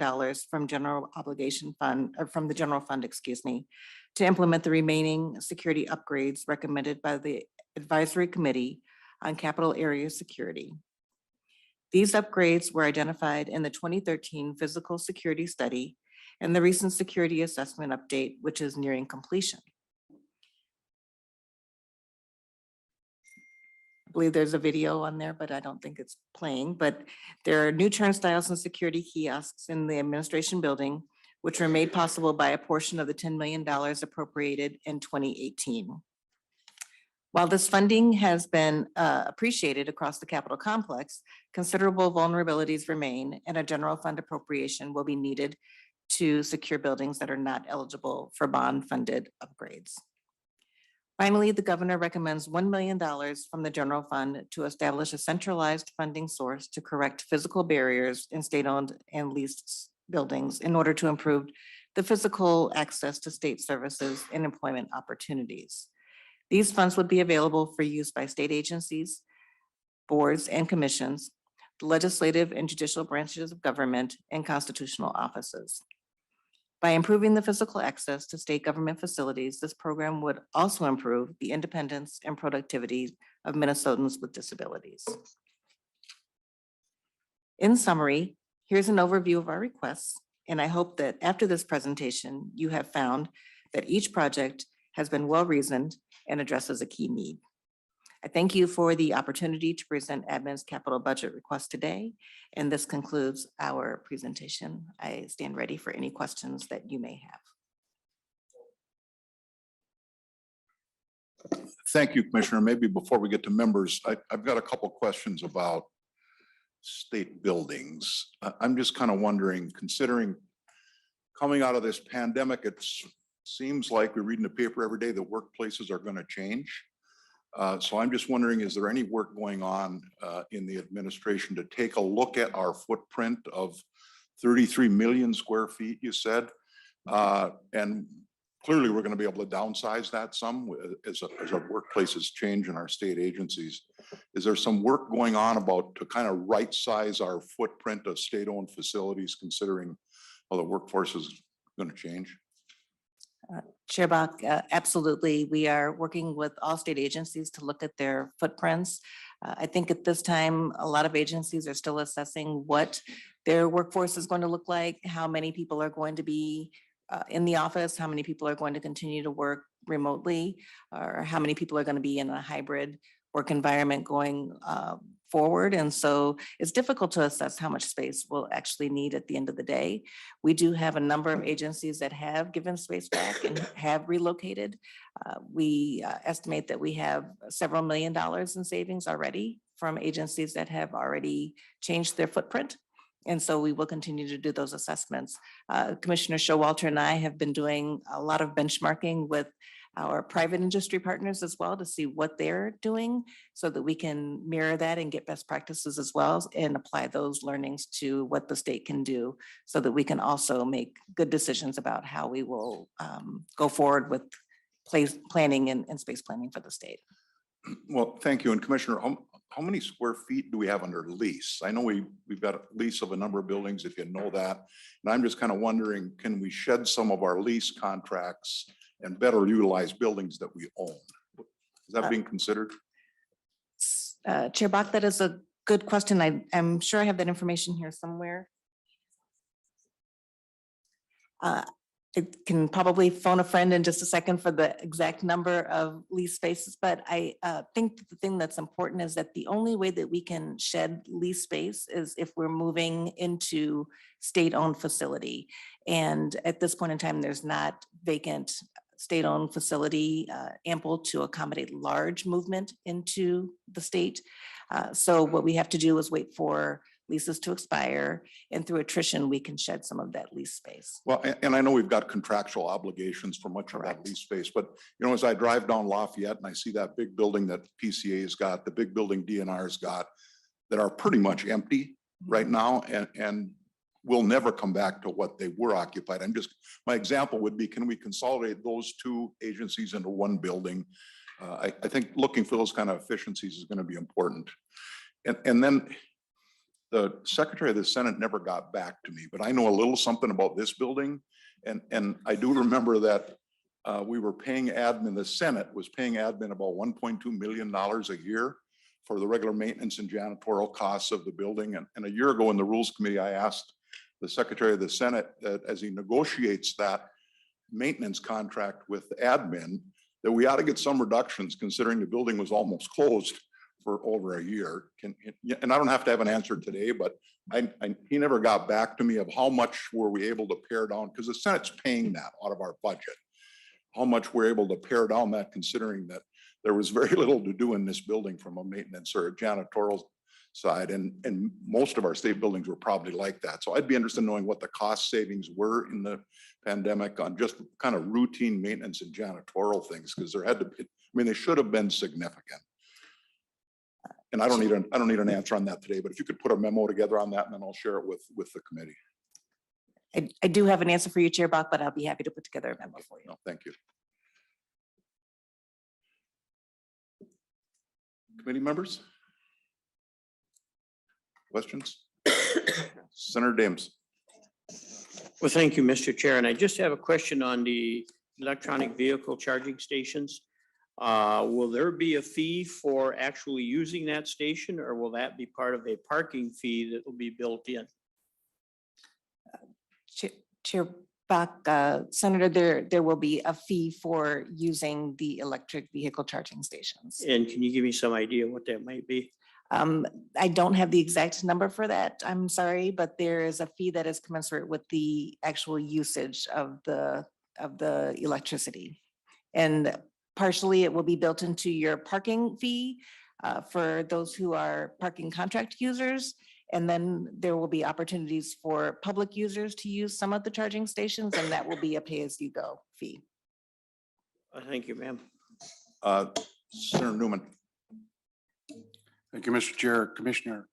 from general obligation fund, or from the general fund, to implement the remaining security upgrades recommended by the advisory committee on capital area security. These upgrades were identified in the 2013 physical security study and the recent security assessment update, which is nearing completion. I believe there's a video on there, but I don't think it's playing, but there are new turnstiles and security kiosks in the administration building, which were made possible by a portion of the $10 million appropriated in 2018. While this funding has been appreciated across the Capitol complex, considerable vulnerabilities remain, and a general fund appropriation will be needed to secure buildings that are not eligible for bond-funded upgrades. Finally, the governor recommends $1 million from the general fund to establish a centralized funding source to correct physical barriers in state-owned and leased buildings in order to improve the physical access to state services and employment opportunities. These funds would be available for use by state agencies, boards and commissions, the legislative and judicial branches of government, and constitutional offices. By improving the physical access to state government facilities, this program would also improve the independence and productivity of Minnesotans with disabilities. In summary, Here's an overview of our requests, and I hope that after this presentation, you have found that each project has been well-reasoned and addresses a key need. I thank you for the opportunity to present admin's capital budget request today, and this concludes our presentation. I stand ready for any questions that you may have. Thank you, Commissioner. Maybe before we get to members, I've got a couple questions about state buildings. I'm just kind of wondering, considering coming out of this pandemic, it seems like we read in the paper every day that workplaces are going to change. So I'm just wondering, is there any work going on in the administration to take a look at our footprint of 33 million square feet, you said? And clearly, we're going to be able to downsize that some as our workplaces change in our state agencies. Is there some work going on about to kind of right size our footprint of state-owned facilities, considering how the workforce is going to change? Chair Bach, absolutely. We are working with all state agencies to look at their footprints. I think at this time, a lot of agencies are still assessing what their workforce is going to look like, how many people are going to be in the office, how many people are going to continue to work remotely, or how many people are going to be in a hybrid work environment going forward. And so it's difficult to assess how much space we'll actually need at the end of the day. We do have a number of agencies that have given space back and have relocated. We estimate that we have several $1 million in savings already from agencies that have already changed their footprint. And so we will continue to do those assessments. Commissioner Showalter and I have been doing a lot of benchmarking with our private industry partners as well to see what they're doing so that we can mirror that and get best practices as well and apply those learnings to what the state can do so that we can also make good decisions about how we will go forward with planning and space planning for the state. Well, thank you. And Commissioner, how many square feet do we have under lease? I know we've got a lease of a number of buildings, if you know that. And I'm just kind of wondering, can we shed some of our lease contracts and better utilize buildings that we own? Is that being considered? Chair Bach, that is a good question. I'm sure I have that information here somewhere. I can probably phone a friend in just a second for the exact number of lease spaces, but I think that the thing that's important is that the only way that we can shed lease space is if we're moving into state-owned facility. And at this point in time, there's not vacant state-owned facility ample to accommodate large movement into the state. So what we have to do is wait for leases to expire, and through attrition, we can shed some of that lease space. Well, and I know we've got contractual obligations for much of that Correct. lease space, but as I drive down Lafayette and I see that big building that PCA's got, the big building DNR's got, that are pretty much empty right now, and will never come back to what they were occupied. My example would be, can we consolidate those two agencies into one building? I think looking for those kind of efficiencies is going to be important. And then the Secretary of the Senate never got back to me, but I know a little something about this building. And I do remember that we were paying admin, the Senate was paying admin about $1.2 million a year for the regular maintenance and janitorial costs of the building. And a year ago in the Rules Committee, I asked the Secretary of the Senate that as he negotiates that maintenance contract with admin, that we ought to get some reductions considering the building was almost closed for over a year. And I don't have to have an answer today, but he never got back to me of how much were we able to pare down, because the Senate's paying that out of our budget. How much we're able to pare down that, considering that there was very little to do in this building from a maintenance or a janitorial side. And most of our state buildings were probably like that. So I'd be interested in knowing what the cost savings were in the pandemic on just kind of routine maintenance and janitorial things, because there had to be, they should have been significant. And I don't need an answer on that today, but if you could put a memo together on that, and then I'll share it with the committee. I do have an answer for you, Chair Bach, but I'll be happy to put together a memo for you. No, thank you. Committee members? Questions? Senator Dames. Well, thank you, Mr. Chair. And I just have a question on the electronic vehicle charging stations. Will there be a fee for actually using that station, or will that be part of a parking fee that will be built in? Chair Bach, Senator, there will be a fee for using the electric vehicle charging stations. And can you give me some idea what that might be? I don't have the exact number for that. I'm sorry, but there is a fee that is commensurate with the actual usage of the electricity. And partially it will be built into your parking fee for those who are parking contract users. And then there will be opportunities for public users to use some of the charging stations, and that will be a pay-as-you-go fee. Thank you, ma'am. Senator Newman. Thank you, Mr. Chair, Commissioner.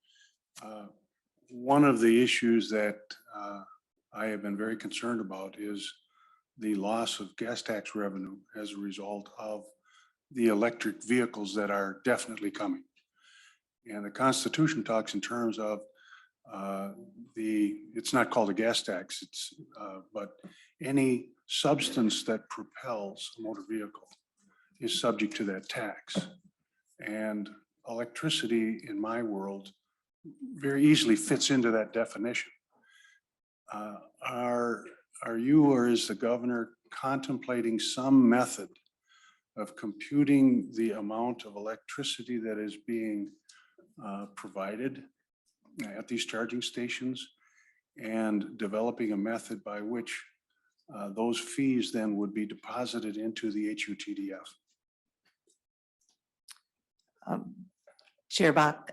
One of the issues that I have been very concerned about is the loss of gas tax revenue as a result of the electric vehicles that are definitely coming. And the Constitution talks in terms of it's not called a gas tax, but any substance that propels a motor vehicle is subject to that tax. And electricity in my world very easily fits into that definition. Are you or is the governor contemplating some method of computing the amount of electricity that is being provided at these charging stations and developing a method by which those fees then would be deposited into the HUTDF? Chair Bach,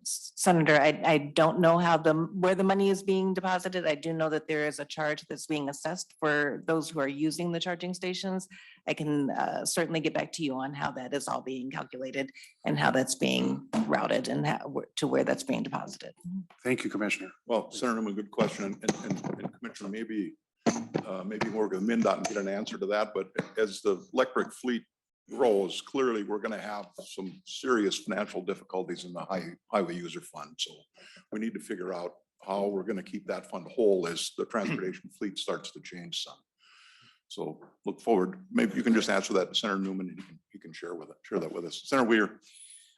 Senator, I don't know where the money is being deposited. I do know that there is a charge that's being assessed for those who are using the charging stations. I can certainly get back to you on how that is all being calculated and how that's being routed and to where that's being deposited. Thank you, Commissioner. Well, Senator Newman, good question. And Commissioner, maybe work with MnDOT and get an answer to that. But as the electric fleet grows, clearly we're going to have some serious financial difficulties in the highway user fund. So we need to figure out how we're going to keep that fund whole as the transportation fleet starts to change some. So look forward. Maybe you can just answer that to Senator Newman and you can share that with us. Senator Weir.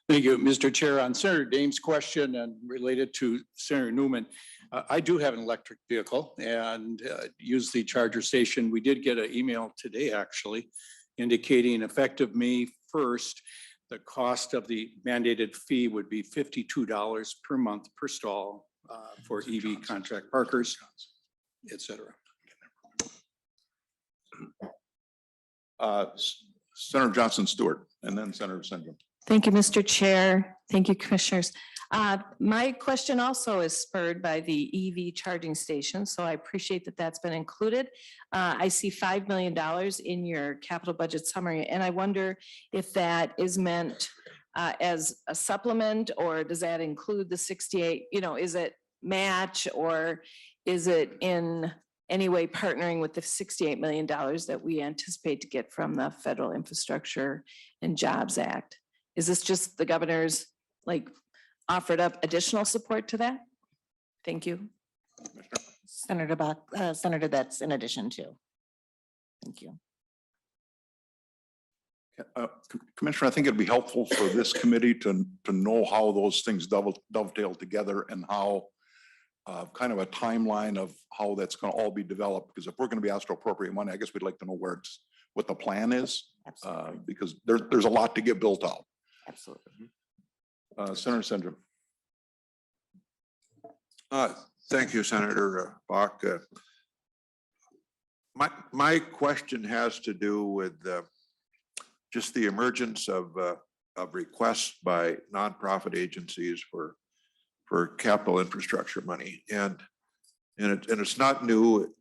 Thank you, Mr. Chair. On Senator Dame's question and related to Senator Newman, I do have an electric vehicle and use the charger station. We did get an email today, actually, indicating effective May 1st, the cost of the mandated fee would be $52 per month per stall for EV contract parkers, et cetera. Senator Johnson Stewart and then Senator Sindrum. Thank you, Mr. Chair. Thank you, Commissioners. My question also is spurred by the EV charging station, so I appreciate that that's been included. I see $5 million in your capital budget summary, and I wonder if that is meant as a supplement, or does that include the 68, is it match, or is it in any way partnering with the $68 million that we anticipate to get from the Federal Infrastructure and Jobs Act? Is this just the governor's offered up additional support to that? Thank you. Senator Bach, Senator, that's in addition to. Thank you. Commissioner, I think it'd be helpful for this committee to know how those things dovetail together and how kind of a timeline of how that's going to all be developed. Because if we're going to be asked to appropriate money, I guess we'd like to know what the plan is, because there's a lot to get built out. Absolutely. Senator Sindrum. Thank you, Senator Bach. My question has to do with just the emergence of requests by nonprofit agencies for capital infrastructure money, and it's not new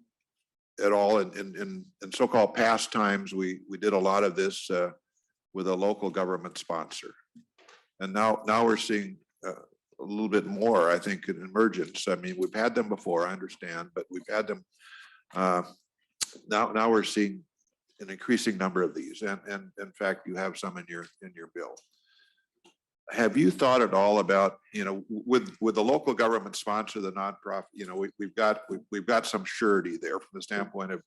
at all. In so-called past times, we did a lot of this with a local government sponsor, and now we're seeing a little bit more, I think, an emergence. I mean, we've had them before, I understand, but we've had them now we're seeing an increasing number of these, and in fact, you have some in your bill. Have you thought at all about, with the local government sponsor, the nonprofit, we've got some surety there from the standpoint of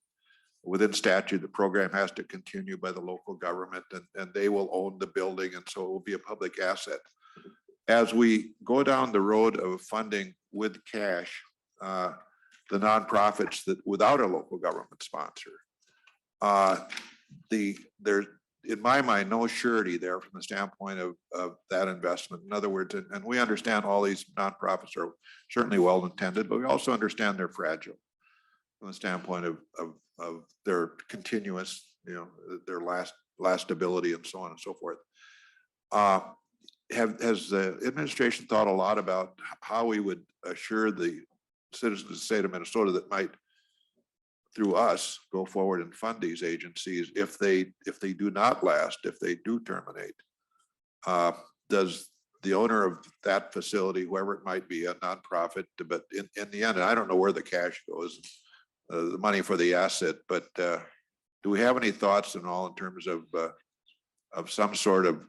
within statute, the program has to continue by the local government, and they will own the building, and so it will be a public asset. As we go down the road of funding with cash, the nonprofits that without a local government sponsor. There's, in my mind, no surety there from the standpoint of that investment. In other words, and we understand all these nonprofits are certainly well-intended, but we also understand they're fragile from the standpoint of their continuous, their last ability and so on and so forth. Has the administration thought a lot about how we would assure the citizens of the state of Minnesota that might, through us, go forward and fund these agencies if they do not last, if they do terminate? Does the owner of that facility, whoever it might be, a nonprofit, but in the end, I don't know where the cash goes, the money for the asset, but do we have any thoughts at all in terms of some sort of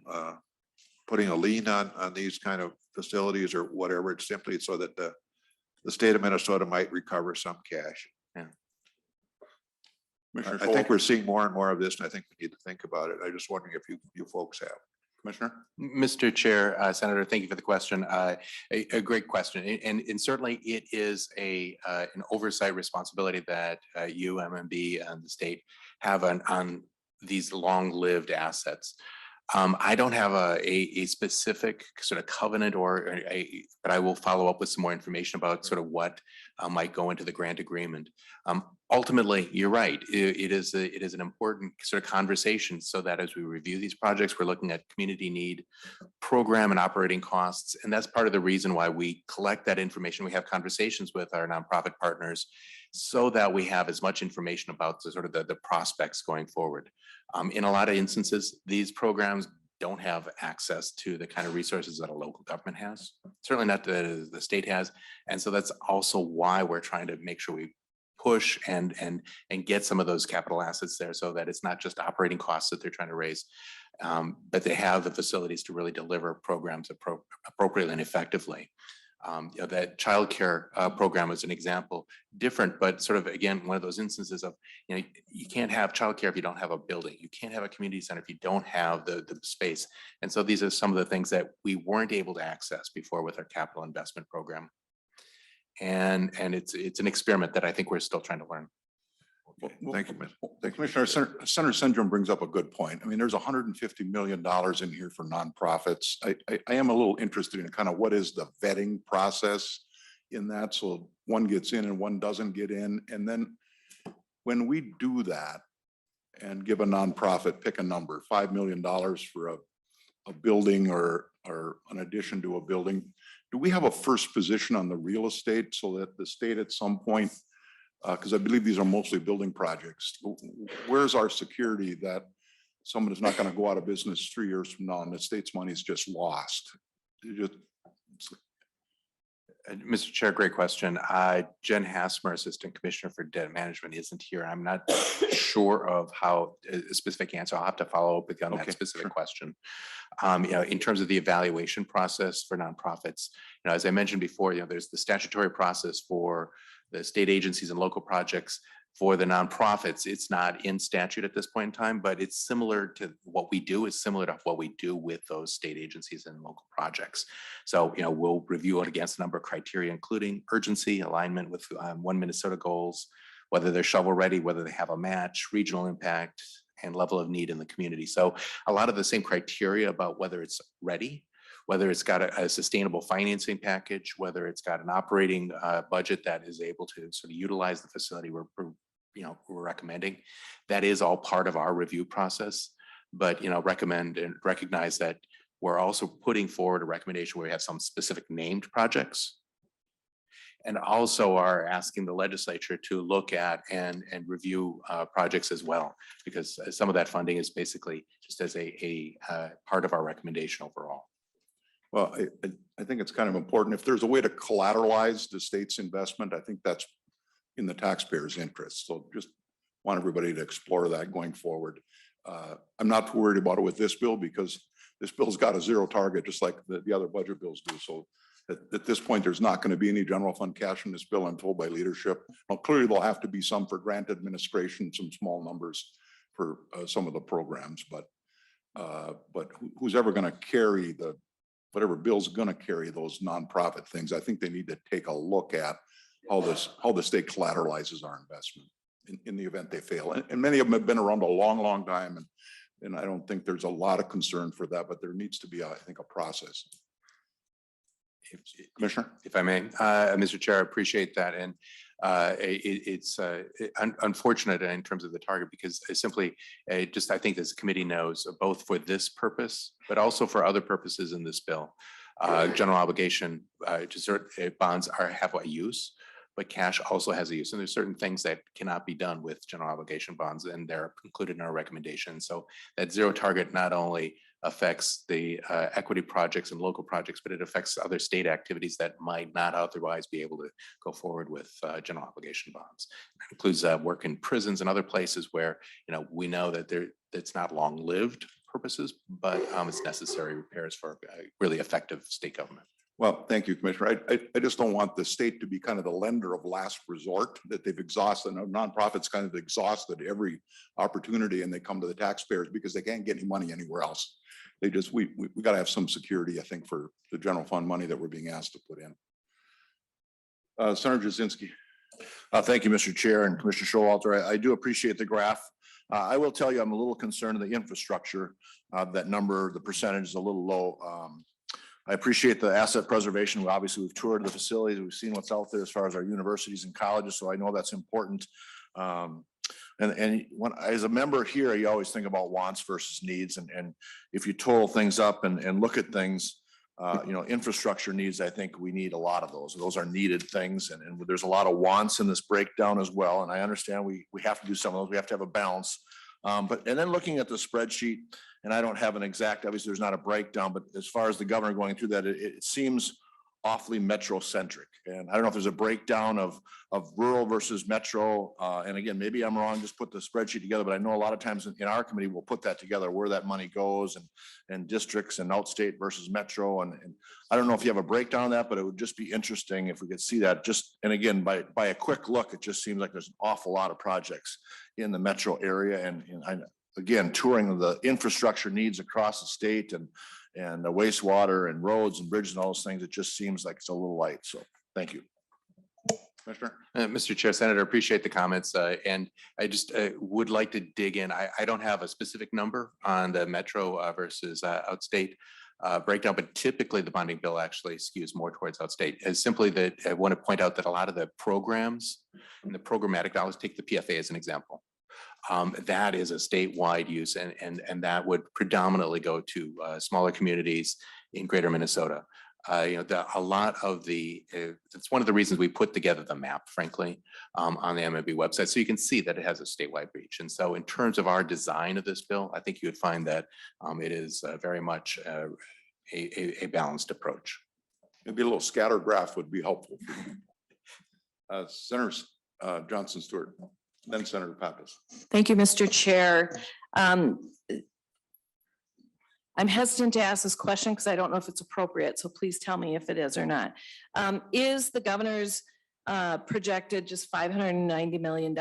putting a lien on these kind of facilities or whatever? It's simply so that the state of Minnesota might recover some cash. Commissioner I think Schwalter. we're seeing more and more of this, and I think we need to think about it. I'm just wondering if you folks have. Commissioner? Mr. Chair, Senator, thank you for the question. A great question. And certainly it is an oversight responsibility that you, MMB, and the state have on these long-lived assets. I don't have a specific sort of covenant but I will follow up with some more information about sort of what might go into the grant agreement. Ultimately, you're right. It is an important sort of conversation so that as we review these projects, we're looking at community need, program and operating costs. And that's part of the reason why we collect that information. We have conversations with our nonprofit partners so that we have as much information about the sort of the prospects going forward. In a lot of instances, these programs don't have access to the kind of resources that a local government has, certainly not the state has. And so that's also why we're trying to make sure we push and get some of those capital assets there so that it's not just operating costs that they're trying to raise, but they have the facilities to really deliver programs appropriately and effectively. That childcare program is an example, different, but sort of, again, one of those instances of, you can't have childcare if you don't have a building. You can't have a community center if you don't have the space. And so these are some of the things that we weren't able to access before with our capital investment program. And it's an experiment that I think we're still trying to learn. Okay, thank you, Mr. Commissioner, Senator Syndrome brings up a good point. I mean, there's $150 million in here for nonprofits. I am a little interested in kind of what is the vetting process in that. So one gets in and one doesn't get in. And then when we do that and give a nonprofit, pick a number, $5 million for a building or an addition to a building, do we have a first position on the real estate so that the state at some point, because I believe these are mostly building projects, where's our security that someone is not going to go out of business 3 years from now and the state's money is just lost? Mr. Chair, great question. Jen Hasmer, Assistant Commissioner for Debt Management, isn't here. I'm not sure of how a specific answer. I'll have to follow up with you on that specific question. In terms of the evaluation process for nonprofits, as I mentioned before, there's the statutory process for the state agencies and local projects. For the nonprofits, it's not in statute at this point in time, but it's similar to what we do with those state agencies and local projects. So, we'll review it against a number of criteria, including urgency, alignment with One Minnesota goals, whether they're shovel ready, whether they have a match, regional impact, and level of need in the community. So a lot of the same criteria about whether it's ready, whether it's got a sustainable financing package, whether it's got an operating budget that is able to sort of utilize the facility we're recommending. That is all part of our review process. But recommend and recognize that we're also putting forward a recommendation where we have some specific named projects, and also are asking the legislature to look at and review projects as well, because some of that funding is basically just as a part of our recommendation overall. Well, I think it's kind of important. If there's a way to collateralize the state's investment, I think that's in the taxpayers' interest. So just want everybody to explore that going forward. I'm not too worried about it with this bill because this bill's got a zero target, just like the other budget bills do. So at this point, there's not going to be any general fund cash in this bill, I'm told by leadership. Now, clearly there'll have to be some for grant administration, some small numbers for some of the programs, but who's ever going to carry whatever bill's going to carry those nonprofit things, I think they need to take a look at how the state collateralizes our investment in the event they fail. And many of them have been around a long, long time. And I don't think there's a lot of concern for that, but there needs to be, I think, a process. Commissioner? If I may, Mr. Chair, I appreciate that. And it's unfortunate in terms of the target because it's simply just, I think this committee knows both for this purpose, but also for other purposes in this bill. General obligation bonds have a use, but cash also has a use. And there's certain things that cannot be done with general obligation bonds, and they're included in our recommendation. So that zero target not only affects the equity projects and local projects, but it affects other state activities that might not otherwise be able to go forward with general obligation bonds. It includes work in prisons and other places where, we know that it's not long-lived purposes, but it's necessary repairs for really effective state government. Well, thank you, Commissioner. I just don't want the state to be kind of the lender of last resort, that they've exhausted, nonprofits kind of exhausted every opportunity and they come to the taxpayers because they can't get any money anywhere else. We got to have some security, I think, for the general fund money that we're being asked to put in. Senator Jasinski. Thank you, Mr. Chair and Commissioner Showalter. I do appreciate the graph. I will tell you, I'm a little concerned of the infrastructure. That number, the percentage is a little low. I appreciate the asset preservation. Obviously, we've toured the facilities. We've seen what's out there as far as our universities and colleges. So I know that's important. And when, as a member here, you always think about wants versus needs. And if you total things up and look at things, infrastructure needs, I think we need a lot of those. Those are needed things. And there's a lot of wants in this breakdown as well. And I understand we have to do some of those. We have to have a balance. And then looking at the spreadsheet, and I don't have an exact, obviously there's not a breakdown, but as far as the governor going through that, it seems awfully metro-centric. And I don't know if there's a breakdown of rural versus metro. And again, maybe I'm wrong, just put the spreadsheet together, but I know a lot of times in our committee, we'll put that together where that money goes and districts and outstate versus metro. And I don't know if you have a breakdown of that, but it would just be interesting if we could see that and again, by a quick look, it just seems like there's an awful lot of projects in the metro area. And again, touring the infrastructure needs across the state and the wastewater and roads and bridges and all those things, it just seems like it's a little light. So thank you. Commissioner? Mr. Chair, Senator, appreciate the comments. And I just would like to dig in. I don't have a specific number on the metro versus outstate breakdown, but typically the bonding bill actually skews more towards outstate. As simply that I want to point out that a lot of the programs and the programmatic dollars, take the PFA as an example. That is a statewide use and that would predominantly go to smaller communities in greater Minnesota. A lot of it's one of the reasons we put together the map, frankly, on the MMB website. So you can see that it has a statewide reach. And so in terms of our design of this bill, I think you would find that it is very much a balanced approach. Maybe a little scatter graph would be helpful. Senator Johnson Stewart, then Senator Pappas. Thank you, Mr. Chair. I'm hesitant to ask this question because I don't know if it's appropriate, so please tell me if it is or not. Is the governor's projected just $590 million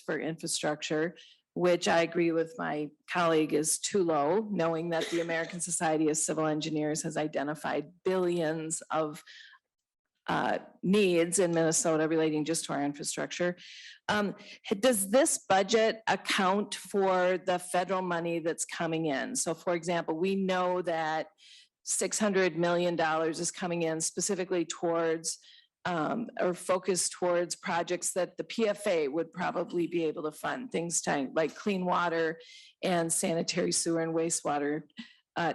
for infrastructure, which I agree with my colleague is too low, knowing that the American Society of Civil Engineers has identified billions of needs in Minnesota relating just to our infrastructure. Does this budget account for the federal money that's coming in? So for example, we know that $600 million is coming in specifically towards or focused towards projects that the PFA would probably be able to fund, things like clean water and sanitary sewer and wastewater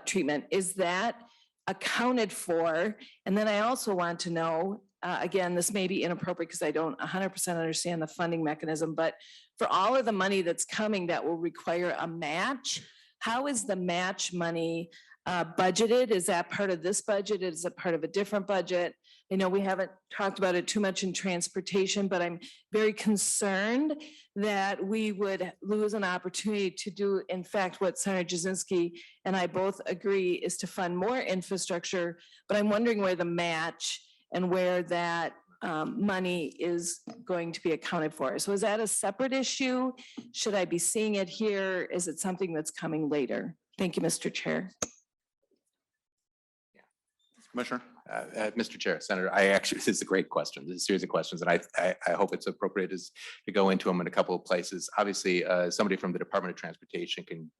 treatment. Is that accounted for? And then I also want to know, again, this may be inappropriate because I don't 100% understand the funding mechanism, but for all of the money that's coming that will require a match, how is the match money budgeted? Is that part of this budget? Is it part of a different budget? I know we haven't talked about it too much in transportation, but I'm very concerned that we would lose an opportunity to do, in fact, what Senator Jasinski and I both agree is to fund more infrastructure, but I'm wondering where the match and where that money is going to be accounted for. So is that a separate issue? Should I be seeing it here? Is it something that's coming later? Thank you, Mr. Chair. Commissioner? Mr. Chair, Senator, I actually, this is a great question. This is a series of questions, and I hope it's appropriate to go into them in a couple of places. Obviously, somebody from the Department of Transportation can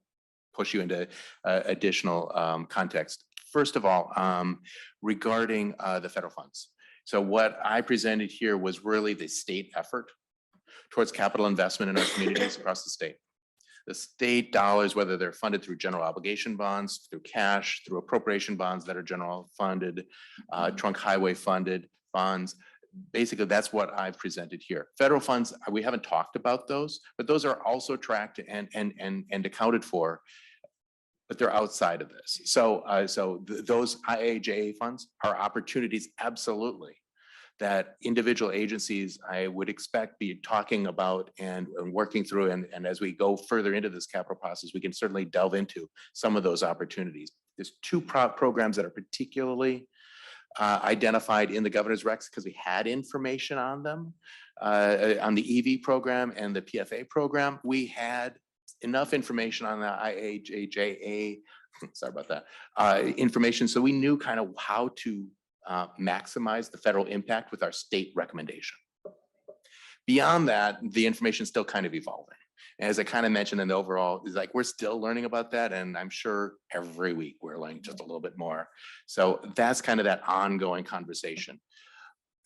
push you into additional context. First of all, regarding the federal funds. So what I presented here was really the state effort towards capital investment in our communities across the state. The state dollars, whether they're funded through general obligation bonds, through cash, through appropriation bonds that are general funded, trunk highway funded bonds. Basically, that's what I've presented here. Federal funds, we haven't talked about those, but those are also tracked and accounted for, but they're outside of this. So those IIJA funds are opportunities, absolutely, that individual agencies, I would expect, be talking about and working through. And as we go further into this capital process, we can certainly delve into some of those opportunities. There's two programs that are particularly identified in the governor's recs because we had information on them. On the EV program and the PFA program, we had enough information on the IIJA, sorry about that, information. So we knew kind of how to maximize the federal impact with our state recommendation. Beyond that, the information is still kind of evolving. As I kind of mentioned in the overall, is like we're still learning about that, and I'm sure every week we're learning just a little bit more. So that's kind of that ongoing conversation.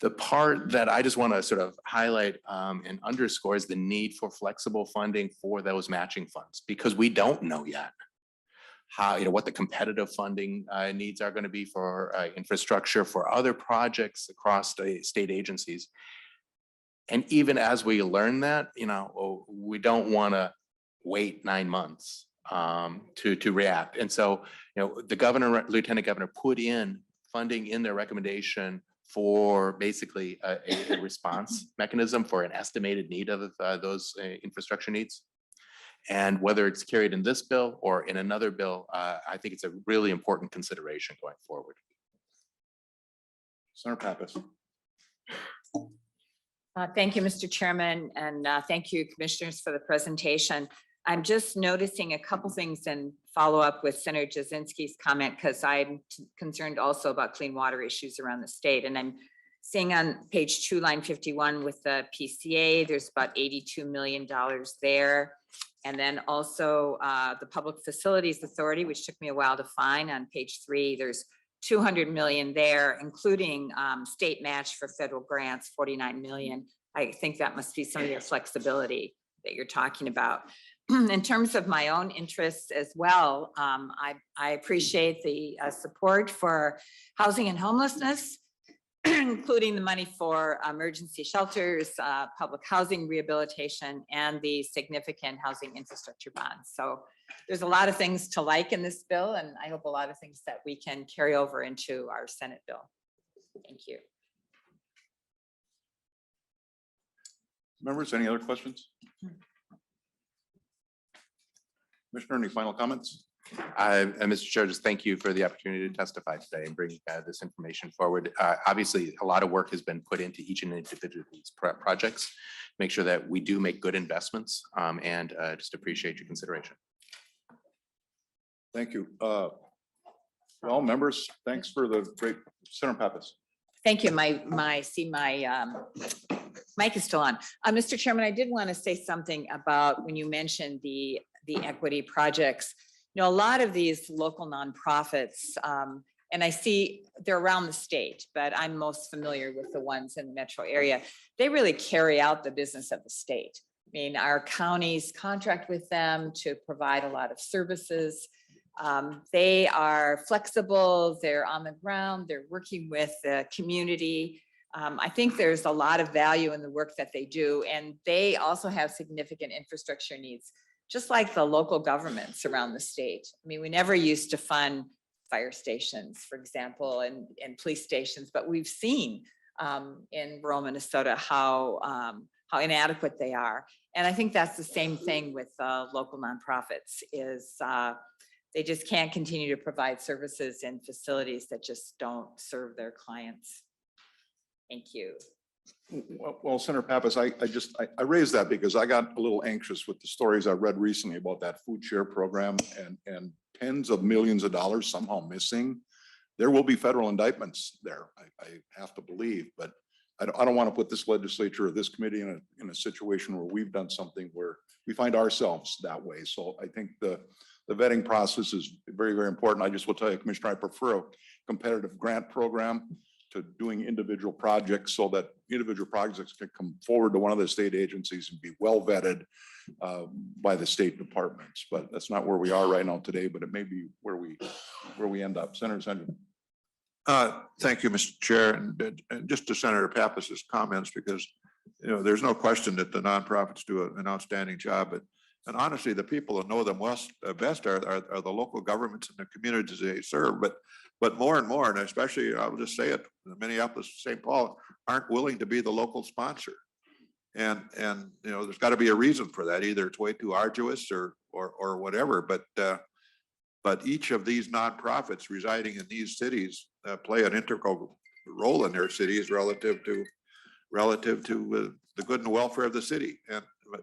The part that I just want to sort of highlight and underscore is the need for flexible funding for those matching funds, because we don't know yet how, what the competitive funding needs are going to be for infrastructure, for other projects across the state agencies. And even as we learn that, we don't want to wait 9 months to react. And so, the governor, lieutenant governor put in funding in their recommendation for basically a response mechanism for an estimated need of those infrastructure needs. And whether it's carried in this bill or in another bill, I think it's a really important consideration going forward. Senator Pappas. Thank you, Mr. Chairman, and thank you, commissioners, for the presentation. I'm just noticing a couple things and follow up with Senator Jasinski's comment, because I'm concerned also about clean water issues around the state. And I'm seeing on page 2, line 51 with the PCA, there's about $82 million there. And then also the Public Facilities Authority, which took me a while to find, on page 3, there's $200 million there, including state match for federal grants, $49 million. I think that must be some of your flexibility that you're talking about. In terms of my own interests as well, I appreciate the support for housing and homelessness, including the money for emergency shelters, public housing rehabilitation, and the significant housing infrastructure bonds. So there's a lot of things to like in this bill, and I hope a lot of things that we can carry over into our Senate bill. Thank you. Members, any other questions? Commissioner, any final comments? Mr. Chair, just thank you for the opportunity to testify today and bring this information forward. Obviously, a lot of work has been put into each and individual of these projects. Make sure that we do make good investments, and just appreciate your consideration. Thank you. Well, members, thanks for the great, Senator Pappas. Thank you. My mic is still on. Mr. Chairman, I did want to say something about when you mentioned the equity projects. A lot of these local nonprofits, and I see they're around the state, but I'm most familiar with the ones in the metro area. They really carry out the business of the state. I mean, our counties contract with them to provide a lot of services. They are flexible, they're on the ground, they're working with the community. I think there's a lot of value in the work that they do, and they also have significant infrastructure needs, just like the local governments around the state. I mean, we never used to fund fire stations, for example, and police stations, but we've seen in rural Minnesota how inadequate they are. And I think that's the same thing with local nonprofits, is they just can't continue to provide services and facilities that just don't serve their clients. Thank you. Well, Senator Pappas, I raised that because I got a little anxious with the stories I read recently about that food share program and tens of millions of dollars somehow missing there will be federal indictments there, I have to believe, but I don't want to put this legislature or this committee in a situation where we've done something where we find ourselves that way. So I think the vetting process is very, very important. I just will tell you, Commissioner, I prefer a competitive grant program to doing individual projects so that individual projects can come forward to one of the state agencies and be well vetted by the state departments. But that's not where we are right now today, but it may be where we end up. Senator Sanders. Thank you, Mr. Chair, and just to Senator Pappas's comments, because, you know, there's no question that the nonprofits do an outstanding job, but, and honestly, the people that know them best are the local governments and the communities they serve, but more and more, and especially, I'll just say it, Minneapolis, St. Paul aren't willing to be the local sponsor. And, you know, there's got to be a reason for that. Either it's way too arduous or whatever, but each of these nonprofits residing in these cities play an integral role in their cities relative to the good and welfare of the city.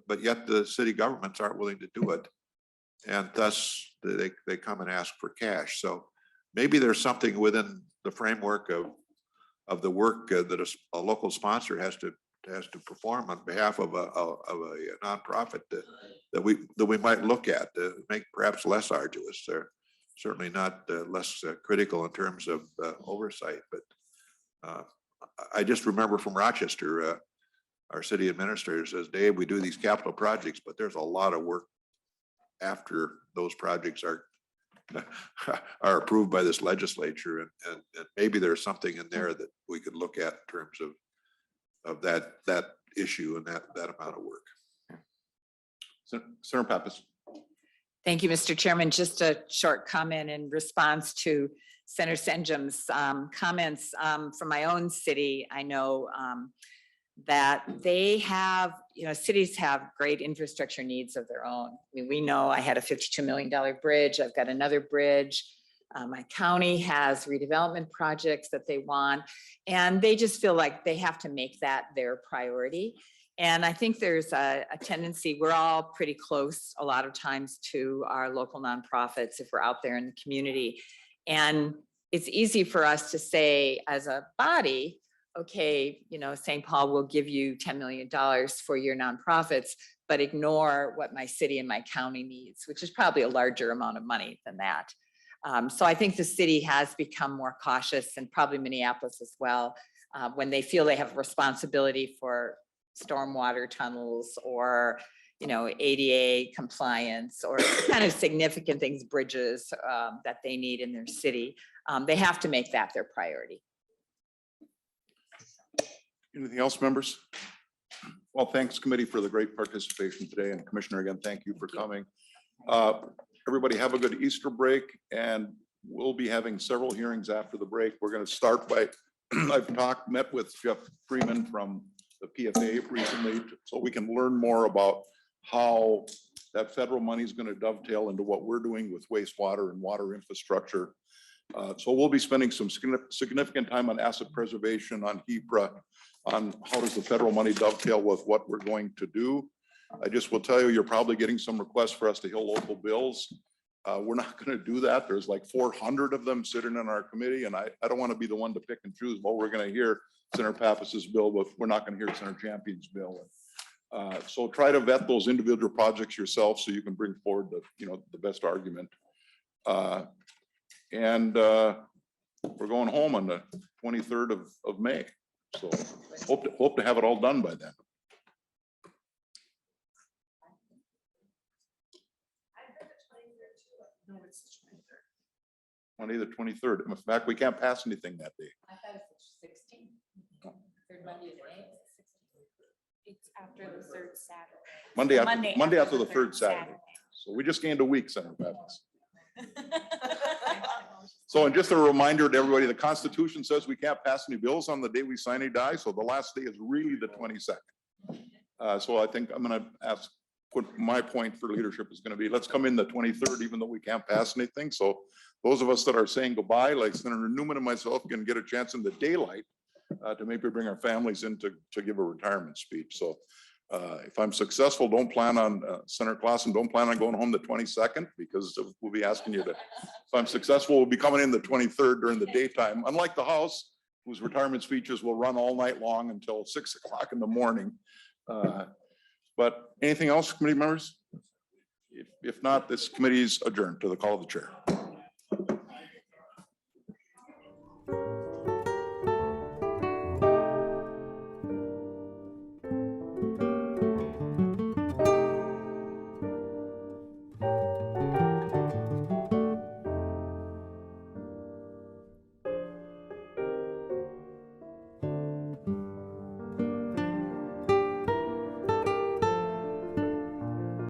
But yet the city governments aren't willing to do it. And thus they come and ask for cash. So maybe there's something within the framework of the work that a local sponsor has to perform on behalf of a nonprofit that we might look at to make perhaps less arduous. They're certainly not less critical in terms of oversight, but I just remember from Rochester, our city administrator says, Dave, we do these capital projects, but there's a lot of work after those projects are approved by this legislature, and maybe there's something in there that we could look at in terms of that issue and that amount of work. Senator Pappas. Thank you, Mr. Chairman. Just a short comment in response to Senator Senjum's comments from my own city. I know that they have, you know, cities have great infrastructure needs of their own. I mean, we know I had a $52 million bridge. I've got another bridge. My county has redevelopment projects that they want, and they just feel like they have to make that their priority. And I think there's a tendency, we're all pretty close a lot of times to our local nonprofits if we're out there in the community. And it's easy for us to say as a body, okay, you know, St. Paul will give you $10 million for your nonprofits, but ignore what my city and my county needs, which is probably a larger amount of money than that. So I think the city has become more cautious, and probably Minneapolis as well, when they feel they have responsibility for stormwater tunnels or, you know, ADA compliance or kind of significant things, bridges that they need in their city. They have to make that their priority. Anything else, members? Well, thanks, committee, for the great participation today, and Commissioner, again, thank you for coming. Everybody have a good Easter break, and we'll be having several hearings after the break. We're going to start by, I've met with Jeff Freeman from the PFA recently, so we can learn more about how that federal money is going to dovetail into what we're doing with wastewater and water infrastructure. So we'll be spending some significant time on asset preservation, on HEPRA, on how does the federal money dovetail with what we're going to do. I just will tell you, you're probably getting some requests for us to hear local bills. We're not going to do that. There's like 400 of them sitting in our committee, and I don't want to be the one to pick and choose. Well, we're going to hear Senator Pappas's bill, but we're not going to hear Senator Champion's bill. So try to vet those individual projects yourself so you can bring forward the best argument. And we're going home on the 23rd of May. So hope to have it all done by then. Monday, the 23rd. In fact, we can't pass anything that day. I thought it was 16. Third Monday of May. It's after the third Saturday. Monday after the third Saturday. So we just gained a week, Senator Pappas. So, and just a reminder to everybody, the Constitution says we can't pass any bills on the day we sign a die. So the last day is really the 22nd. So I think I'm going to put my point for leadership is going to be, let's come in the 23rd, even though we can't pass anything. So those of us that are saying goodbye, like Senator Newman and myself, can get a chance in the daylight to maybe bring our families in to give a retirement speech. So If I'm successful, don't plan on, Senator Clausen, don't plan on going home the 22nd because we'll be asking you to, if I'm successful, we'll be coming in the 23rd during the daytime, unlike the House, whose retirement speeches will run all night long until 6 o'clock in the morning. But anything else, committee members? If not, this committee is adjourned to the call of the chair.